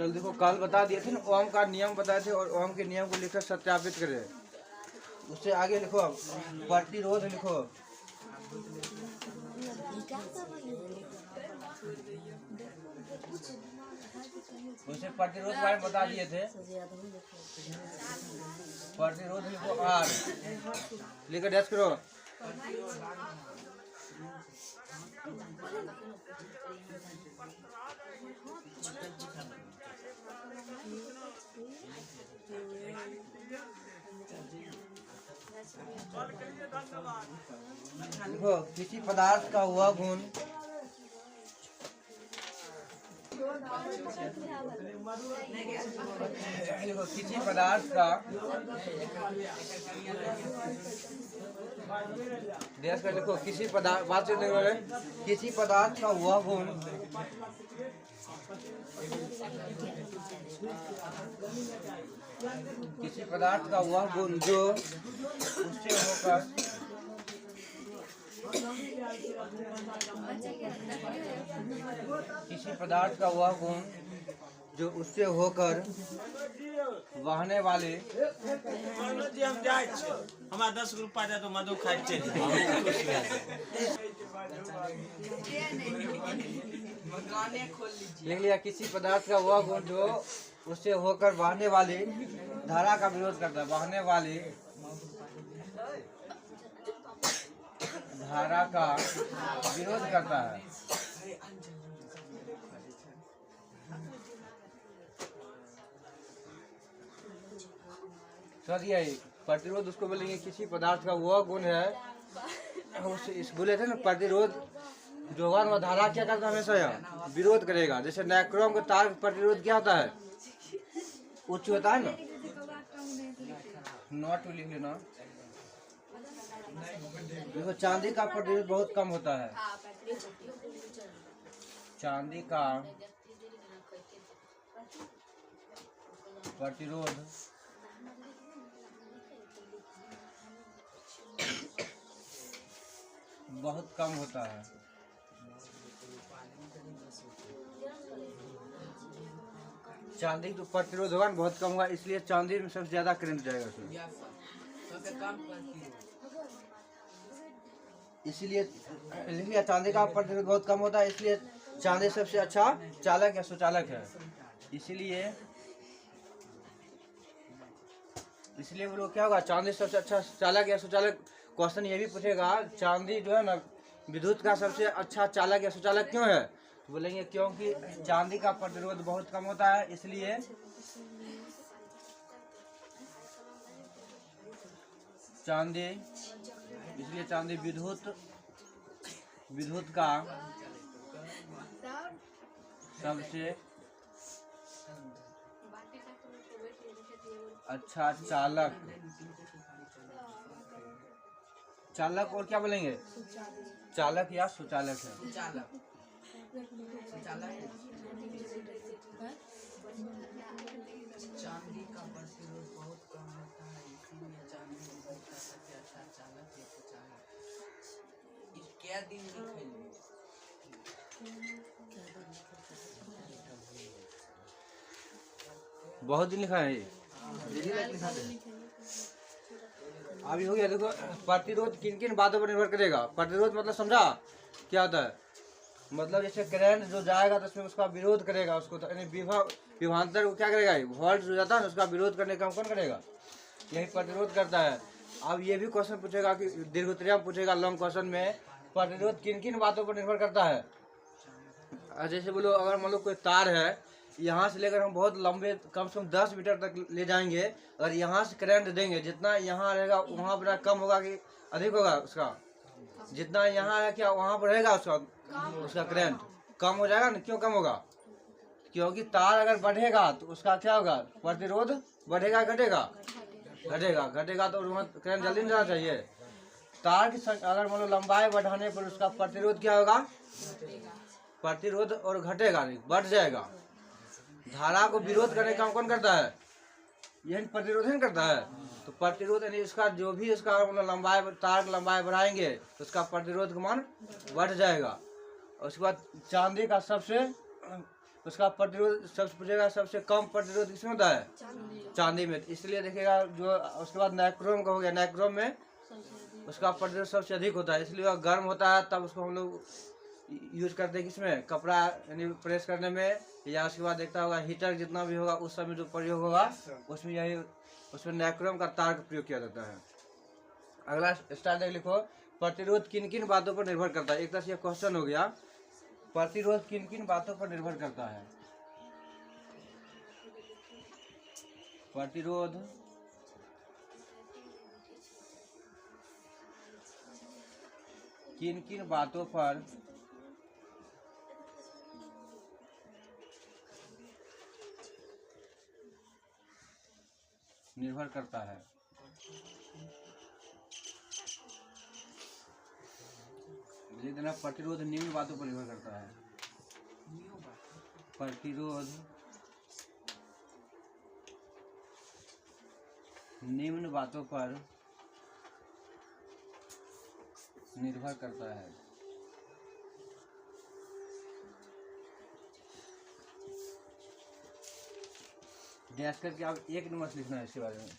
चल देखो, कल बता दिए थे ना, ओम का नियम बताए थे और ओम के नियम को लिखकर सत्यापित करें। उससे आगे लिखो, प्रतिरोध लिखो। उसे प्रतिरोध के बारे में बता दिए थे। प्रतिरोध लिखो आर, लिखकर डैश करो। देखो, किसी पदार्थ का हुआ गुण देखो, किसी पदार्थ का देश का लिखो, किसी पदार्थ बात से किसी पदार्थ का हुआ गुण किसी पदार्थ का हुआ गुण जो उससे होकर किसी पदार्थ का वह गुण जो उससे होकर बहने वाले हमारा 10 रुपया दे तो मधु खाए लिख लिया। किसी पदार्थ का वह गुण जो उससे होकर बहने वाली धारा का विरोध करता है। बहने वाली धारा का विरोध करता है। सर प्रतिरोध उसको बोलेंगे, किसी पदार्थ का वह गुण है उस बोले थे ना, प्रतिरोध जो व धारा क्या करता है, हमेशा यह विरोध करेगा। जैसे नाइक्रोम का तार प्रतिरोध क्या होता है, उच्च होता है ना। नॉट लिख लेना। देखो, चांदी का प्रतिरोध बहुत कम होता है। चांदी का प्रतिरोध बहुत कम होता है। चांदी तो प्रतिरोध होगा बहुत कम होगा, इसलिए चांदी में सबसे ज्यादा करंट जाएगा उसमें। इसलिए चांदी का प्रतिरोध बहुत कम होता है, इसलिए चांदी सबसे अच्छा चालक या सुचालक है। इसलिए वो लोग क्या होगा, चांदी सबसे अच्छा चालक या सुचालक। क्वेश्चन ये भी पूछेगा, चांदी जो है ना विद्युत का सबसे अच्छा चालक या सुचालक क्यों है, तो बोलेंगे क्योंकि चांदी का प्रतिरोध बहुत कम होता है, इसलिए चांदी विद्युत का सबसे अच्छा चालक और क्या बोलेंगे, चालक या सुचालक है। चांदी का प्रतिरोध बहुत कम होता है, इसीलिए चांदी विद्युत का सबसे अच्छा चालक या सुचालक। इस क्या दिन लिखेंगे? बहुत दिन लिखा है ये। अभी हो गया। देखो, प्रतिरोध किन किन बातों पर निर्भर करेगा। प्रतिरोध मतलब समझा क्या होता है, मतलब जैसे करंट जो जाएगा तो उसमें उसका विरोध करेगा, उसको यानी विभवांतर को क्या करेगा, वोल्ट जो जाता है उसका विरोध करने का कौन करेगा, यही प्रतिरोध करता है। अब ये भी क्वेश्चन पूछेगा कि दीर्घोत्तरीय पूछेगा लॉन्ग क्वेश्चन में, प्रतिरोध किन किन बातों पर निर्भर करता है। जैसे बोलो, अगर मान लो कोई तार है, यहाँ से लेकर हम बहुत लंबे कम से कम 10 मीटर तक ले जाएंगे, अगर यहाँ से करंट देंगे, जितना यहाँ रहेगा वहाँ पर कम होगा कि अधिक होगा उसका, जितना यहाँ है क्या वहाँ पर रहेगा उसका करंट कम हो जाएगा ना। क्यों कम होगा, क्योंकि तार अगर बढ़ेगा तो उसका क्या होगा, प्रतिरोध बढ़ेगा घटेगा, घटेगा तो वहाँ करंट जल्दी नहीं जाना चाहिए। तार की अगर मान लो लंबाई बढ़ाने पर उसका प्रतिरोध क्या होगा, प्रतिरोध और घटेगा नहीं, बढ़ जाएगा। धारा को विरोध करने का काम कौन करता है, यही प्रतिरोध नहीं करता है। तो प्रतिरोध यानी इसका जो भी इसका लंबाई, तार की लंबाई बढ़ाएंगे तो उसका प्रतिरोध का मान बढ़ जाएगा। और उसके बाद चांदी का सबसे उसका प्रतिरोध सबसे पूछेगा सबसे कम प्रतिरोध किसमें होता है? चांदी में। इसलिए देखिएगा जो उसके बाद नाइक्रोम का हो गया, नाइक्रोम में उसका प्रतिरोध सबसे अधिक होता है, इसलिए वह गर्म होता है तब उसको हम लोग यूज करते हैं किसमें? कपड़ा यानी प्रेस करने में, या उसके बाद देखता होगा हीटर जितना भी होगा उस समय जो प्रयोग होगा उसमें यही उसमें नाइक्रोम का तार का प्रयोग किया जाता है। अगला स्टार्ट लिखो, प्रतिरोध किन किन बातों पर निर्भर करता है। एक तरह से क्वेश्चन हो गया, प्रतिरोध किन किन बातों पर निर्भर करता है? प्रतिरोध किन किन बातों पर निर्भर करता है? लिख देना, प्रतिरोध निम्न बातों पर निर्भर करता है। प्रतिरोध निम्न बातों पर निर्भर करता है। डैश करके आप एक नंबर से लिखना है इसके बारे में।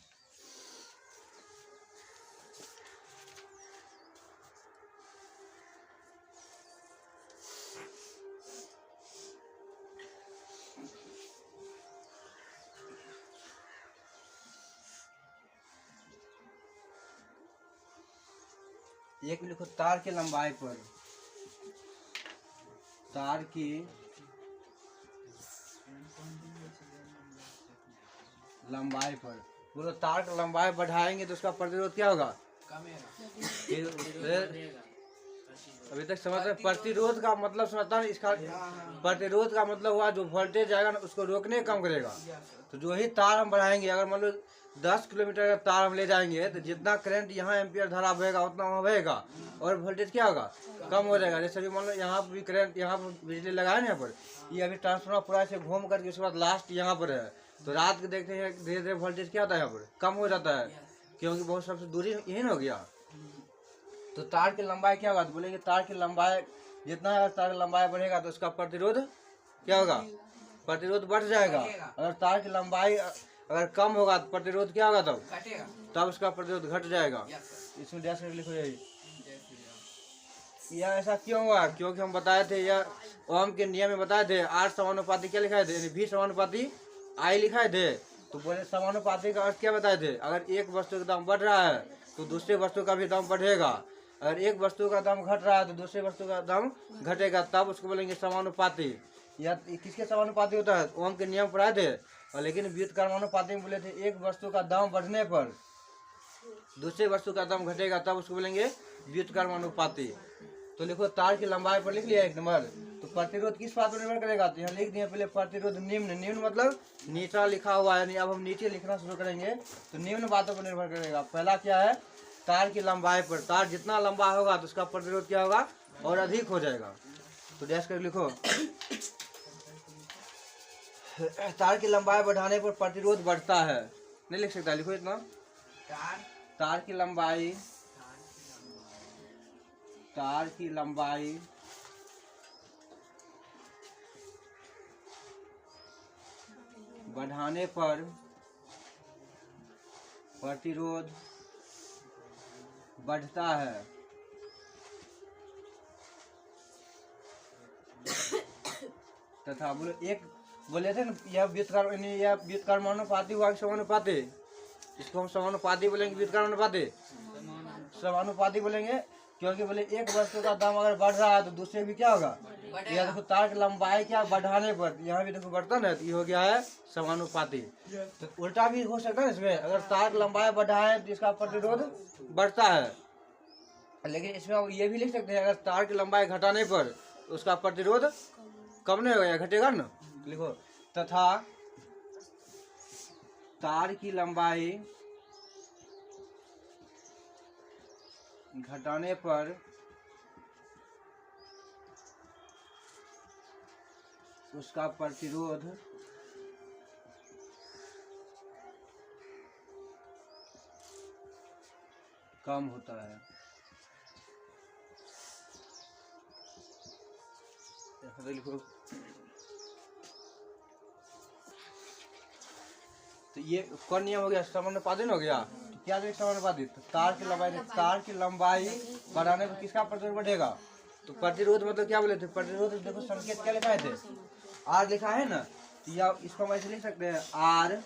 एक लिखो, तार की लंबाई पर, तार की लंबाई पर बोलो, तार की लंबाई बढ़ाएंगे तो उसका प्रतिरोध क्या होगा? अभी तक समझ रहे? प्रतिरोध का मतलब समझता है इसका, प्रतिरोध का मतलब हुआ जो वोल्टेज आएगा ना उसको रोकने कम करेगा। तो जो ही तार हम बढ़ाएंगे, अगर मान लो 10 किलोमीटर का तार हम ले जाएंगे तो जितना करंट यहाँ एम्पियर धारा बहेगा उतना वहाँ बहेगा और वोल्टेज क्या होगा? कम हो जाएगा। जैसे अभी मान लो यहाँ पर भी करंट, यहाँ पर बिजली लगाए ना, यहाँ पर ये अभी ट्रांसफार्मर पूरा ऐसे घूम करके उसके बाद लास्ट यहाँ पर है, तो रात के देखते हैं धीरे धीरे वोल्टेज क्या होता है? यहाँ पर कम हो जाता है, क्योंकि बहुत सबसे दूरी यही ना हो गया। तो तार की लंबाई क्या होगा? तो बोलेंगे तार की लंबाई जितना अगर तार की लंबाई बढ़ेगा तो उसका प्रतिरोध क्या होगा? प्रतिरोध बढ़ जाएगा। अगर तार की लंबाई अगर कम होगा तो प्रतिरोध क्या होगा? तब उसका प्रतिरोध घट जाएगा। इसमें डैश करके लिखो यही। यह ऐसा क्यों हुआ? क्योंकि हम बताए थे, यह ओम के नियम में बताए थे, R समानुपाती क्या लिखाए थे? V समानुपाती I लिखाए थे। तो बोले समानुपाती का अर्थ क्या बताए थे? अगर एक वस्तु का दाम बढ़ रहा है तो दूसरे वस्तु का भी दाम बढ़ेगा, अगर एक वस्तु का दाम घट रहा है तो दूसरे वस्तु का दाम घटेगा, तब उसको बोलेंगे समानुपाती। या किसके समानुपाती होता है? ओम के नियम पढ़ाए थे। और लेकिन व्युत्क्रमानुपाती में बोले थे एक वस्तु का दाम बढ़ने पर दूसरे वस्तु का दाम घटेगा, तब उसको बोलेंगे व्युत्क्रमानुपाती। तो लिखो, तार की लंबाई पर लिख लिया एक नंबर। तो प्रतिरोध किस बात पर निर्भर करेगा? तो यहाँ लिख दिया पहले, प्रतिरोध निम्न। निम्न मतलब नीचा लिखा हुआ है, यानी अब हम नीचे लिखना शुरू करेंगे तो निम्न बातों पर निर्भर करेगा। पहला क्या है? तार की लंबाई पर। तार जितना लंबा होगा तो उसका प्रतिरोध क्या होगा? और अधिक हो जाएगा। तो डैश कर लिखो, तार की लंबाई बढ़ाने पर प्रतिरोध बढ़ता है। नहीं लिख सकता, लिखो इतना, तार की लंबाई, तार की लंबाई बढ़ाने पर प्रतिरोध बढ़ता है। तथा बोले एक बोले थे ना, यह व्युत्क्रमानुपाती हुआ कि समानुपाती? इसको हम समानुपाती बोलेंगे, व्युत्क्रमानुपाती समानुपाती बोलेंगे, क्योंकि बोले एक वस्तु का दाम अगर बढ़ रहा है तो दूसरे भी क्या होगा? यह देखो, तार की लंबाई क्या बढ़ाने पर, यहाँ भी देखो बढ़ता है, तो ये हो गया है समानुपाती। तो उल्टा भी हो सकता है इसमें, अगर तार की लंबाई बढ़ाए तो इसका प्रतिरोध बढ़ता है। लेकिन इसमें हम ये भी लिख सकते हैं, अगर तार की लंबाई घटाने पर उसका प्रतिरोध कम नहीं होगा, घटेगा ना। लिखो, तथा तार की लंबाई घटाने पर उसका प्रतिरोध कम होता है। लिखो, तो ये कौन नियम हो गया, समानुपाती हो गया। तो क्या देख समानुपाती, तो तार की लंबाई बढ़ाने पर किसका प्रतिरोध बढ़ेगा। तो प्रतिरोध मतलब क्या बोले थे, प्रतिरोध देखो संकेत क्या लिखा थे, आर लिखा है ना, या इसको हम ऐसे लिख सकते हैं आर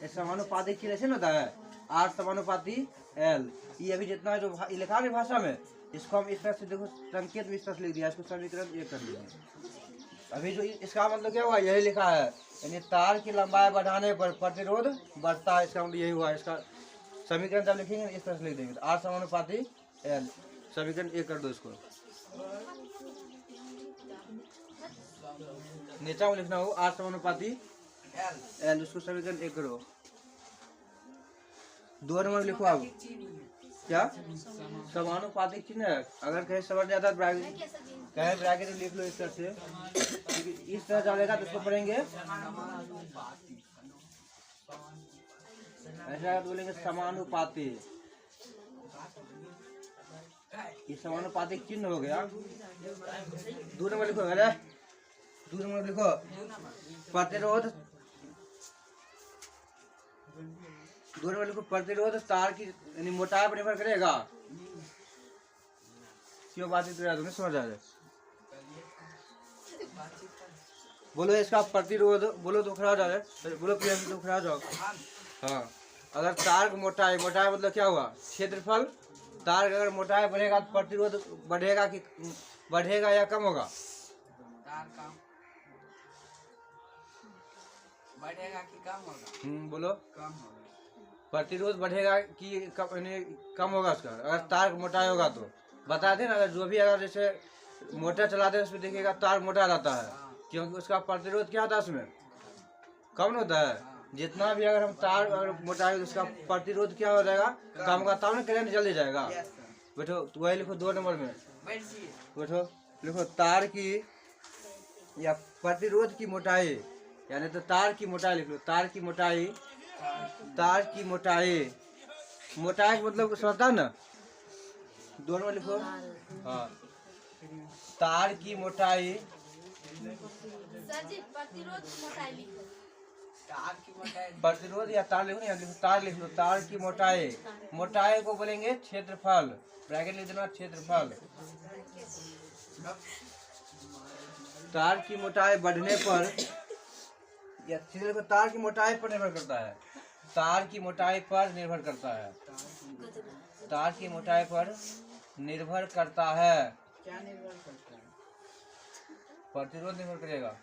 समानुपाती की रेशन होता है, आर समानुपाती एल। ये अभी जितना जो लिखा है भाषा में, इसको हम इस तरह से देखो संकेत भी इस तरह से लिख दिया, इसको समीकरण ये कर लीजिए। अभी जो इसका मतलब क्या हुआ, यही लिखा है, यानी तार की लंबाई बढ़ाने पर प्रतिरोध बढ़ता है, इसका मतलब यही हुआ। इसका समीकरण जब लिखेंगे इस तरह से लिख देंगे, आर समानुपाती एल, समीकरण एक कर दो इसको, नीचा में लिखना हो आर समानुपाती एल, उसको समीकरण एक करो। 2 नंबर लिखो आप, क्या समानुपातिक चिन्ह है, अगर कहीं समझ जाता है ब्रैकेट, कहे ब्रैकेट में लिख लो इस तरह से, इस तरह डालेगा तो उसको पढ़ेंगे ऐसा बोलेंगे समानुपाती, ये समानुपातिक चिन्ह हो गया। 2 नंबर लिखो, अरे 2 नंबर लिखो, प्रतिरोध, 2 नंबर लिखो, प्रतिरोध तार की यानी मोटाई पर निर्भर करेगा। क्यों बातचीत कर रहा तुमने, समझ आ रहा, बोलो इसका प्रतिरोध, बोलो तो खड़ा जा रहा, बोलो प्रियंका तो खड़ा जाओ। हाँ, अगर तार की मोटाई मतलब क्या हुआ, क्षेत्रफल, तार की अगर मोटाई बढ़ेगा तो प्रतिरोध बढ़ेगा कि बढ़ेगा या कम होगा, तार कम बढ़ेगा कि कम होगा, बोलो कम होगा। प्रतिरोध बढ़ेगा कि कम होगा उसका, अगर तार की मोटाई होगा तो बता दें ना, अगर जो भी अगर जैसे मोटर चलाते हैं उसमें देखिएगा तार मोटा रहता है, क्योंकि उसका प्रतिरोध क्या होता है उसमें कम होता है। जितना भी अगर हम तार अगर मोटाई उसका प्रतिरोध क्या हो जाएगा, कम होगा, तब ना करंट जल्दी जाएगा। बैठो, तो वही लिखो 2 नंबर में, बैठो लिखो तार की या प्रतिरोध की मोटाई, यानी तो तार की मोटाई लिख लो, तार की मोटाई, तार की मोटाई, मोटाई मतलब समझता ना, 2 नंबर लिखो। हाँ, तार की मोटाई, सर जी प्रतिरोध मोटाई लिखो, तार की मोटाई, प्रतिरोध या तार लिखो, या लिखो तार लिख लो, तार की मोटाई, मोटाई को बोलेंगे क्षेत्रफल, ब्रैकेट लिख देना क्षेत्रफल। तार की मोटाई बढ़ने पर या सीधे तार की मोटाई पर निर्भर करता है, तार की मोटाई पर निर्भर करता है, तार की मोटाई पर निर्भर करता है, क्या निर्भर करता है, प्रतिरोध निर्भर करेगा,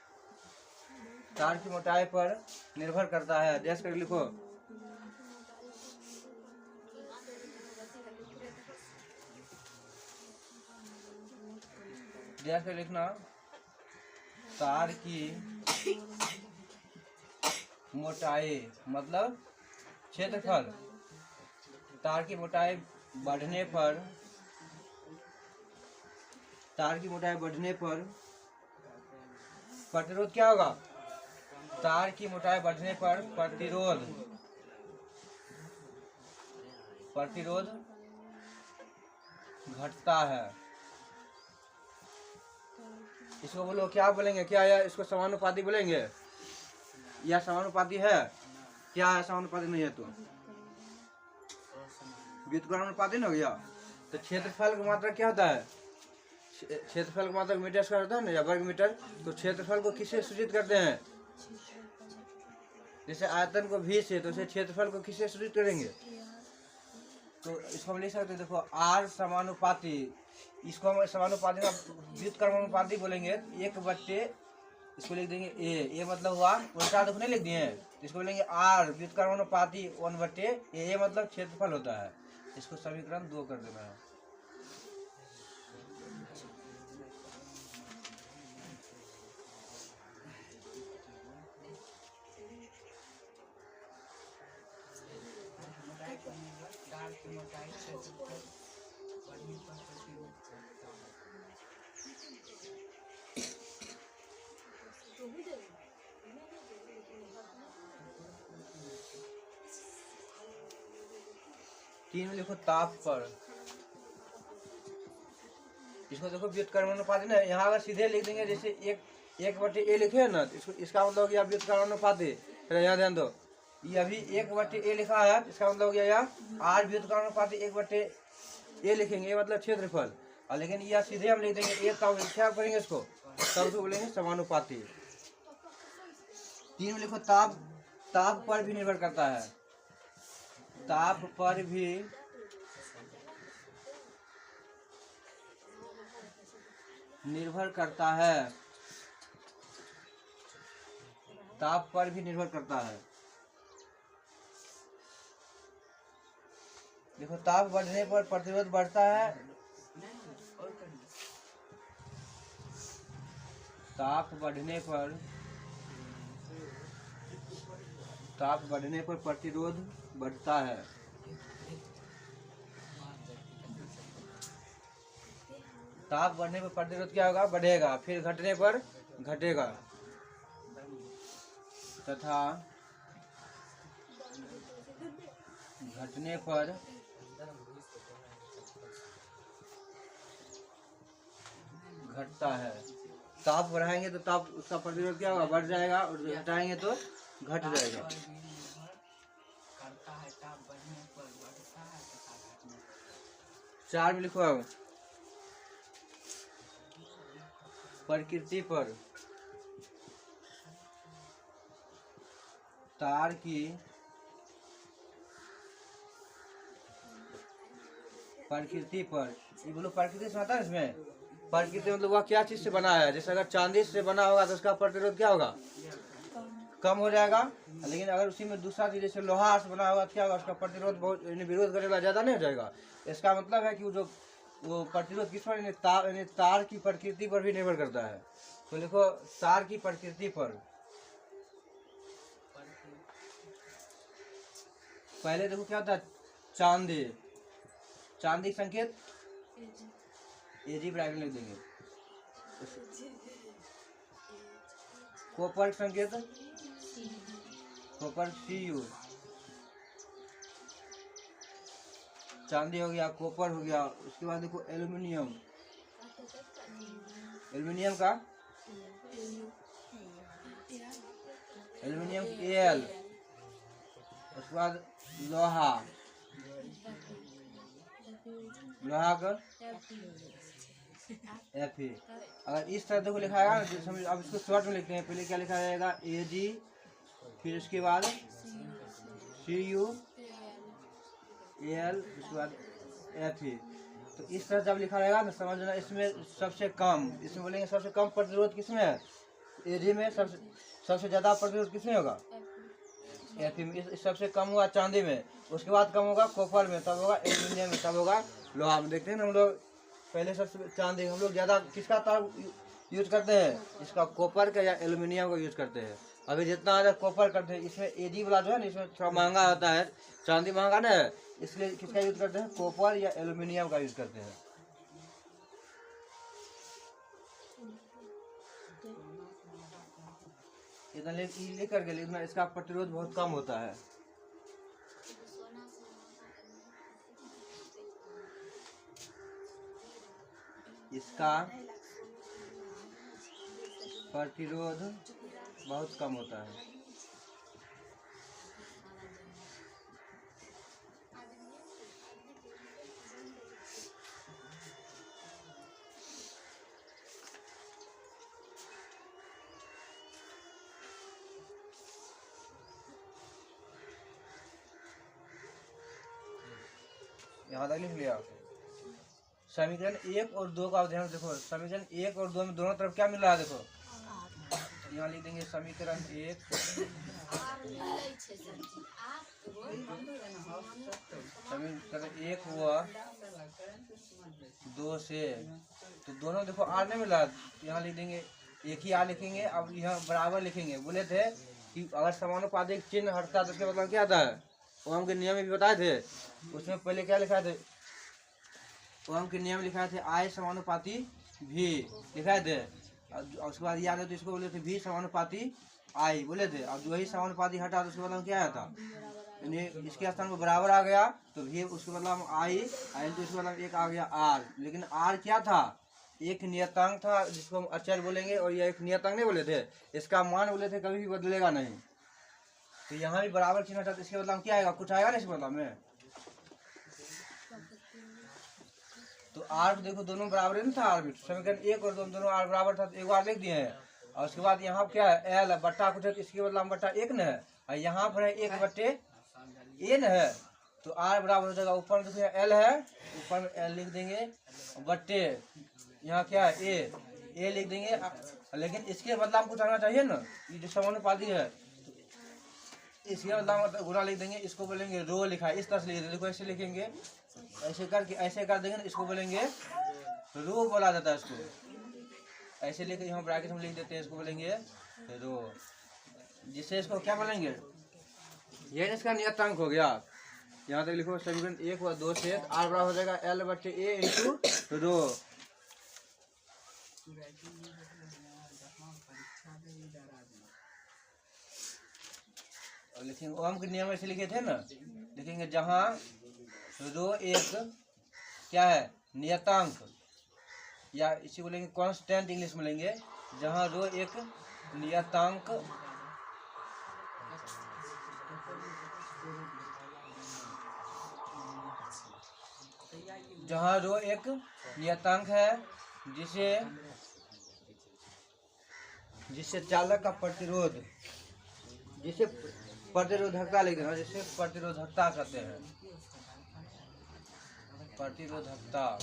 तार की मोटाई पर निर्भर करता है। जैसे कर लिखो, जैसे लिखना, तार की मोटाई मतलब क्षेत्रफल, तार की मोटाई बढ़ने पर, तार की मोटाई बढ़ने पर प्रतिरोध क्या होगा, तार की मोटाई बढ़ने पर प्रतिरोध, प्रतिरोध घटता है। इसको बोलो क्या बोलेंगे, क्या या इसको समानुपाती बोलेंगे, या समानुपाती है, क्या है समानुपाती नहीं है तो व्युत्क्रमानुपाती न हो गया। तो क्षेत्रफल की मात्रा क्या होता है, क्षेत्रफल की मात्रा मीटर स्क्वायर होता है ना, या वर्ग मीटर। तो क्षेत्रफल को किससे सूचित करते हैं, जैसे आयतन को भी से, तो उसे क्षेत्रफल को किससे सूचित करेंगे, तो इसको हम लिख सकते हैं, देखो आर समानुपाती, इसको हम समानुपाती का व्युत्क्रमानुपाती बोलेंगे, 1/, इसको लिख देंगे ए मतलब हुआ उल्टा, देखो नहीं लिख दिए हैं, इसको बोलेंगे आर व्युत्क्रमानुपाती 1/, ए मतलब क्षेत्रफल होता है। इसको समीकरण 2 कर देना है। तार की मोटाई क्षेत्रफल बढ़ने पर प्रतिरोध घटता है। 3 में लिखो ताप पर, इसको देखो व्युत्क्रमानुपाती ना, यहाँ अगर सीधे लिख देंगे जैसे 1/a लिखे है ना, इसको इसका मतलब कि आप व्युत्क्रमानुपाती, यहाँ ध्यान दो, ये अभी 1/a लिखा है, इसका मतलब हो गया यह r भी का अनुपात 1/a लिखेंगे, ये मतलब क्षेत्रफल। और लेकिन यह सीधे हम लिख देंगे एक का, क्या करेंगे इसको, तब उसको बोलेंगे समानुपाती। 3 में लिखो ताप, ताप पर भी निर्भर करता है, ताप पर भी निर्भर करता है, ताप पर भी निर्भर करता है। देखो ताप बढ़ने पर प्रतिरोध बढ़ता है, ताप बढ़ने पर प्रतिरोध बढ़ता है। ताप बढ़ने पर प्रतिरोध क्या होगा, बढ़ेगा, फिर घटने पर घटेगा, तथा घटने पर घटता है। ताप बढ़ाएंगे तो ताप उसका प्रतिरोध क्या होगा, बढ़ जाएगा, और घटाएंगे तो घट जाएगा। करता है, ताप बढ़ने पर बढ़ता है तथा घटने पर। 4 में लिखो अब, प्रकृति पर तार की प्रकृति पर, ये बोलो प्रकृति से आता है, इसमें प्रकृति मतलब वह क्या चीज से बना है। जैसे अगर चांदी से बना होगा तो उसका प्रतिरोध क्या होगा, कम हो जाएगा। लेकिन अगर उसी में दूसरा चीज जैसे लोहा से बना होगा तो क्या होगा, उसका प्रतिरोध बहुत, विरोध करने वाला ज्यादा नहीं हो जाएगा। इसका मतलब है कि वो प्रतिरोध किस पर, तार की प्रकृति पर भी निर्भर करता है। तो लिखो तार की प्रकृति पर, पहले देखो क्या था, चांदी, चांदी संकेत एजी ब्रैकेट लिख देंगे, कॉपर संकेत कॉपर CU, चांदी हो गया, कॉपर हो गया। उसके बाद देखो एल्युमिनियम, एल्युमिनियम का एल्युमिनियम Al, उसके बाद लोहा, लोहा का Fe। अगर इस तरह देखो लिखा है ना, समझ, अब इसको शॉर्ट में लिखते हैं। पहले क्या लिखा जाएगा, Ag, फिर उसके बाद Cu, Al, उसके बाद Fe। तो इस तरह जब लिखा रहेगा ना, समझना इसमें सबसे कम, इसमें बोलेंगे सबसे कम प्रतिरोध किसमें है, Ag में। सबसे ज्यादा प्रतिरोध किसमें होगा, Fe में। सबसे कम हुआ चांदी में, उसके बाद कम होगा कॉपर में, तब होगा एल्युमिनियम में, तब होगा लोहा में। देखते हैं ना हम लोग, पहले सबसे चांदी, हम लोग ज्यादा किसका तार यूज करते हैं, इसका कॉपर का या एल्युमिनियम का यूज करते हैं। अभी जितना ज़्यादा कॉपर करते हैं, इसमें एजी वाला जो है ना, इसमें थोड़ा महंगा होता है, चांदी महंगा ना है, इसलिए किसका यूज करते हैं, कॉपर या एल्युमिनियम का यूज करते हैं। इतना लेकर के लिखना, इसका प्रतिरोध बहुत कम होता है। इसका प्रतिरोध बहुत कम होता है। यहाँ तक लिख लिया। समीकरण 1 और 2 का ध्यान देखो, समीकरण 1 और 2 में दोनों तरफ क्या मिल रहा है, देखो यहाँ लिख देंगे समीकरण 1, समीकरण 1 हुआ 2 से, तो दोनों देखो आर नहीं मिला, यहाँ लिख देंगे एक ही आर लिखेंगे। अब यहाँ बराबर लिखेंगे, बोले थे कि अगर समानुपातिक चिन्ह हटता तो उसके मतलब क्या था, ओम के नियम भी बताए थे। उसमें पहले क्या लिखा थे, ओम के नियम लिखा थे I समानुपाती V लिखाए थे, और उसके बाद याद है तो इसको बोले थे V समानुपाती I बोले थे। अब वही समानुपाती हटा तो उसके मतलब क्या आया था, यानी इसके स्थान पर बराबर आ गया तो V उसके मतलब I तो इसके मतलब एक आ गया R। लेकिन R क्या था, एक नियतांक था जिसको हम अचर बोलेंगे, और यह एक नियतांक नहीं बोले थे, इसका मान बोले थे कभी भी बदलेगा नहीं। तो यहाँ भी बराबर चिन्ह था, तो इसके बदला में क्या आएगा, कुछ आएगा ना इसके बदला में। तो आर देखो दोनों बराबर नहीं था, आर भी समीकरण 1 और 2 दोनों आर बराबर था, तो एक बार लिख दिए हैं। और उसके बाद यहाँ क्या है, एल बट्टा कुछ है, तो इसके बदला में बट्टा 1 न है, और यहाँ पर है 1 बट्टे ए न है, तो आर बराबर हो जाएगा, ऊपर देखो एल है, ऊपर में एल लिख देंगे, बट्टे यहाँ क्या है ए लिख देंगे। लेकिन इसके बदला में कुछ आना चाहिए ना, ये जो समानुपाती है, इसके बदला में गुना लिख देंगे, इसको बोलेंगे रो लिखा है, इस तरह से लिख देंगे, देखो ऐसे लिखेंगे, ऐसे कर देंगे ना, इसको बोलेंगे रो बोला जाता है इसको। ऐसे लेके यहाँ ब्रैकेट में लिख देते हैं, इसको बोलेंगे रो, जिससे इसको क्या बोलेंगे, ये इसका नियतांक हो गया। यहाँ तक लिखो समीकरण 1 व 2 से आर बराबर हो जाएगा एल बट्टे ए इंटू रो। और लिखेंगे ओम के नियम ऐसे लिखे थे ना, लिखेंगे जहाँ रो एक क्या है नियतांक, या इसी बोलेंगे कांस्टेंट इंग्लिश में लेंगे, जहाँ रो एक नियतांक जहाँ रो एक नियतांक है, जिसे चालक का प्रतिरोध, जिसे प्रतिरोधकता लिख देना, जिसे प्रतिरोधकता कहते हैं, प्रतिरोधकता।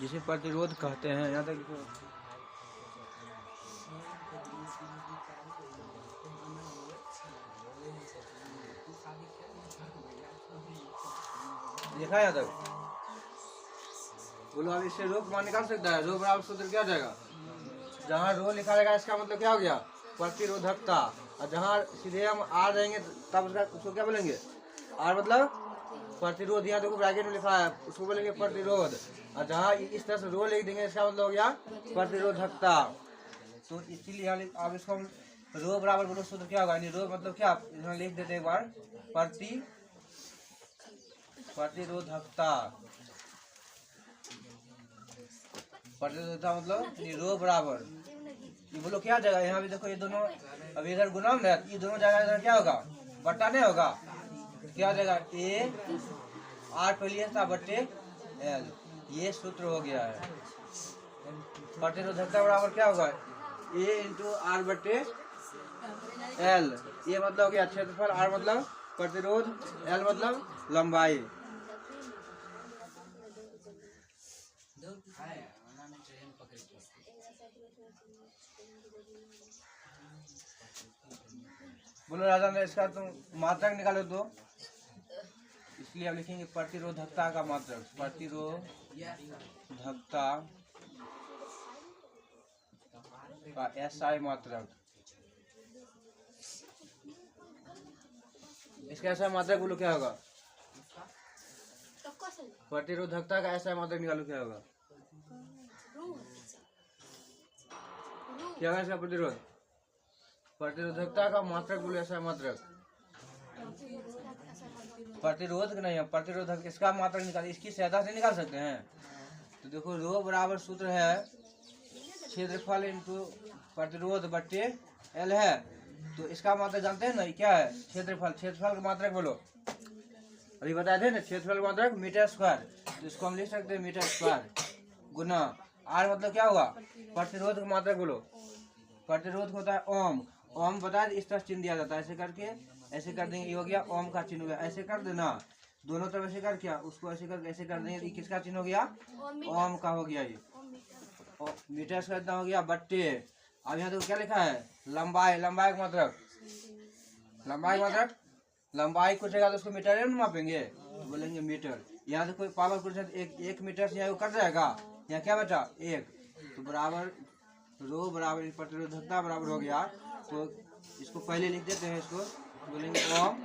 जिसे प्रतिरोध कहते हैं। यहाँ तक देखा, यहाँ तक बोलो। अब इससे रो मान निकाल सकता है, रो बराबर सूत्र क्या हो जाएगा, जहाँ रो लिखा रहेगा इसका मतलब क्या हो गया प्रतिरोधकता, और जहाँ सीधे हम आर रहेंगे तब उसको क्या बोलेंगे, आर मतलब प्रतिरोध। यहाँ देखो ब्रैकेट में लिखा है, उसको बोलेंगे प्रतिरोध, और जहाँ इस तरह से रो लिख देंगे इसका मतलब हो गया प्रतिरोधकता। तो इसीलिए यहाँ अब इसको हम रो बराबर बोलो सूत्र क्या होगा, यानी रो मतलब क्या, यहाँ लिख देते एक बार प्रतिरोधकता। प्रतिरोधकता मतलब रो बराबर, ये बोलो क्या जगह, यहाँ भी देखो ये दोनों, अब इधर गुना है, ये दोनों जगह इधर क्या होगा, बट्टा नहीं होगा, क्या जगह ए आर पहले था बट्टे एल, ये सूत्र हो गया है। प्रतिरोधकता बराबर क्या होगा, ए इंटू आर बट्टे एल, ये मतलब हो गया क्षेत्रफल, आर मतलब प्रतिरोध, एल मतलब लंबाई। बोलो राजा ने इसका तुम मात्रक निकालो तो, इसलिए हम लिखेंगे प्रतिरोधकता का मात्रक, प्रतिरोधकता का एसआई मात्रक। इसका एसआई मात्रक बोलो क्या होगा, प्रतिरोधकता का एसआई मात्रक निकालो क्या होगा, क्या है इसका प्रतिरोध, प्रतिरोधकता का मात्रक बोलो एसआई मात्रक, प्रतिरोध नहीं है, प्रतिरोधक इसका मात्रक निकाल, इसकी सहायता से निकाल सकते हैं। तो देखो रो बराबर सूत्र है क्षेत्रफल इंटू प्रतिरोध बट्टे एल है, तो इसका मात्रक जानते हैं ना, क्या है क्षेत्रफल, क्षेत्रफल का मात्रक बोलो, अभी बताए थे ना, क्षेत्रफल मात्रक मीटर स्क्वायर, तो इसको हम लिख सकते हैं मीटर स्क्वायर गुना आर मतलब क्या होगा, प्रतिरोध का मात्रक बोलो, प्रतिरोध होता है ओम, ओम बताए इस तरह चिन्ह दिया जाता है, ऐसे करके ऐसे कर देंगे, ये हो गया ओम का चिन्ह हो गया, ऐसे कर देना दोनों तरफ, ऐसे कर क्या उसको ऐसे करके ऐसे कर देंगे, किसका चिन्ह हो गया, ओम का हो गया, ये मीटर स्क्वायर इतना हो गया बट्टे। अब यहाँ तो क्या लिखा है लंबाई, लंबाई का मात्रक, लंबाई का मात्रक, लंबाई कुछ जगह तो उसको मीटर में मापेंगे, तो बोलेंगे मीटर। यहाँ तो कोई पावर कुछ एक मीटर से यहाँ कट जाएगा, यहाँ क्या बचा एक, तो बराबर रो बराबर प्रतिरोधकता बराबर हो गया, तो इसको पहले लिख देते हैं, इसको बोलेंगे ओम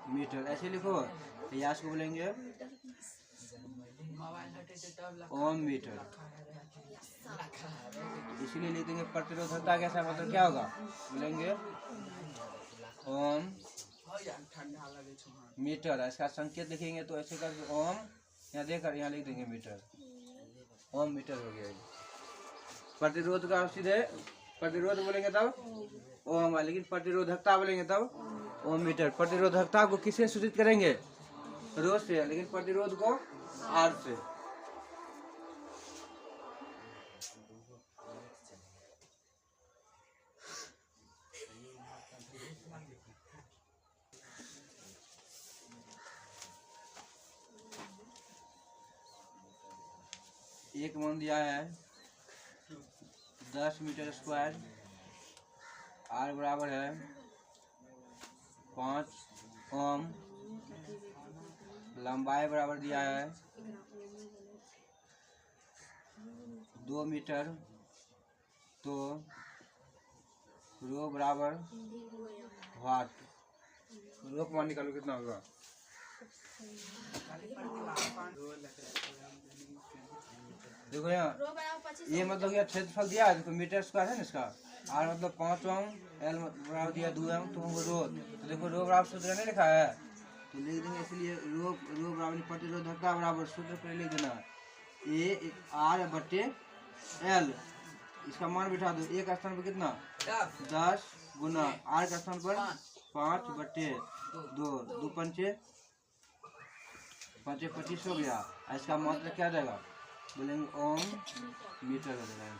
मीटर, ऐसे लिखो, तो यहाँ इसको बोलेंगे ओम मीटर, इसीलिए लिख देंगे प्रतिरोधकता कैसा मतलब क्या होगा, बोलेंगे ओम हाँ यार ठंडा लगे छुमा मीटर है, इसका संकेत लिखेंगे तो ऐसे करके ओम, यहाँ देकर यहाँ लिख देंगे मीटर, ओम मीटर हो गया ये। प्रतिरोध का सीधे प्रतिरोध बोलेंगे तब ओम, लेकिन प्रतिरोधकता बोलेंगे तब ओम मीटर। प्रतिरोधकता को किससे सूचित करेंगे? रो से, लेकिन प्रतिरोध को आर से। एक मान दिया है 10 मीटर स्क्वायर, आर बराबर है 5 ओम, लंबाई बराबर दिया है 2 मीटर, तो रो बराबर वाट। रो का मान निकालो कितना होगा? देखो यहाँ रो बराबर 25 ये मतलब यह क्षेत्रफल दिया है, देखो मीटर स्क्वायर है ना इसका, आर मतलब 5 ओम, एल बराबर दिया 2 ओम, तो हमको रो, तो देखो रो बराबर सूत्र नहीं लिखा है तो लिख देंगे, इसलिए रो बराबर प्रतिरोधकता बराबर सूत्र पर लिख देना ए आर बटे एल। इसका मान बिठा दो, एक स्थान पर कितना 10 गुना आर के स्थान पर 5 बटे 2, 2 पंचे 5 25 हो गया। इसका मतलब क्या जाएगा बोलेंगे ओम मीटर हो जाएगा,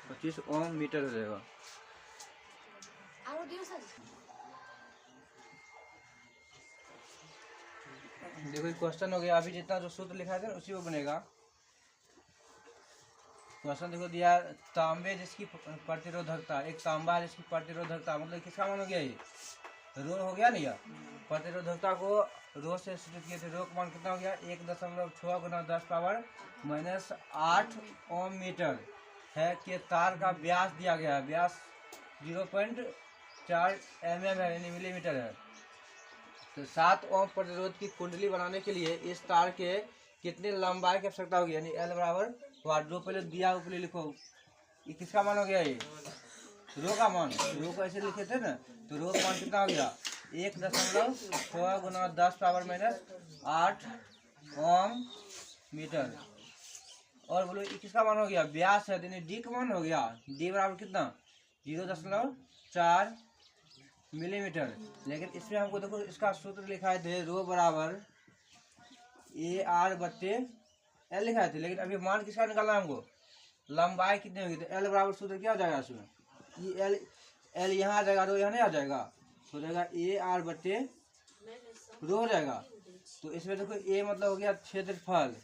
25 ओम मीटर हो जाएगा। और दियो सर देखो क्वेश्चन हो गया, अभी जितना जो सूत्र लिखा था उसी को बनेगा। क्वेश्चन देखो दिया तांबे जिसकी प्रतिरोधकता, एक तांबा है जिसकी प्रतिरोधकता मतलब किसका मान हो गया, ये रो हो गया नहीं यार। प्रतिरोधकता को रो से सूचित किए थे, रो का मान कितना हो गया 1.6 गुना 10 पावर -8 ओम मीटर है के तार का व्यास दिया गया है, व्यास 0.4 mm है यानी मिलीमीटर है। तो 7 ओम प्रतिरोध की कुंडली बनाने के लिए इस तार के कितनी लंबाई की आवश्यकता होगी, यानी एल बराबर वाट। जो पहले दिया वो पहले लिखो, ये किसका मान हो गया, ये रो का मान। रो को ऐसे लिखे थे ना, तो रो का मान कितना हो गया 1.6 गुना 10 पावर -8 ओम मीटर। और बोलो ये किसका मान हो गया, व्यास है, यानी डी का मान हो गया, डी बराबर कितना 0.4 मिलीमीटर। लेकिन इसमें हमको देखो इसका सूत्र लिखा है रो बराबर ए आर बट्टे एल लिखा है, लेकिन अभी मान किसका निकालना है हमको, लंबाई कितनी होगी, तो एल बराबर सूत्र क्या हो जाएगा इसमें, ये एल यहाँ आ जाएगा, रो यहाँ नहीं आ जाएगा, हो जाएगा ए आर बट्टे रो हो जाएगा। तो इसमें देखो ए मतलब हो गया क्षेत्रफल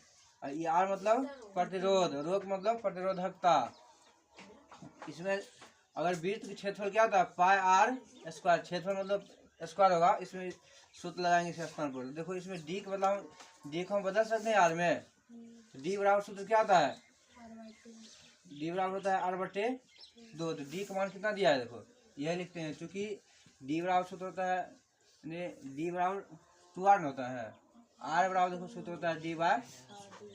और ये आर मतलब प्रतिरोध, रो का मतलब प्रतिरोधकता। इसमें अगर वृत्त की क्षेत्रफल क्या होता है पाई आर स्क्वायर, क्षेत्रफल मतलब स्क्वायर होगा, इसमें सूत्र लगाएंगे इस स्थान पर। देखो इसमें डी का मतलब डी को हम बदल सकते हैं आर में, डी बराबर सूत्र क्या होता है, डी बराबर होता है आर बटे 2। तो डी का मान कितना दिया है देखो यह लिखते हैं, क्योंकि डी बराबर सूत्र होता है डी बराबर 2r में होता है, आर बराबर देखो सूत्र होता है डी बाय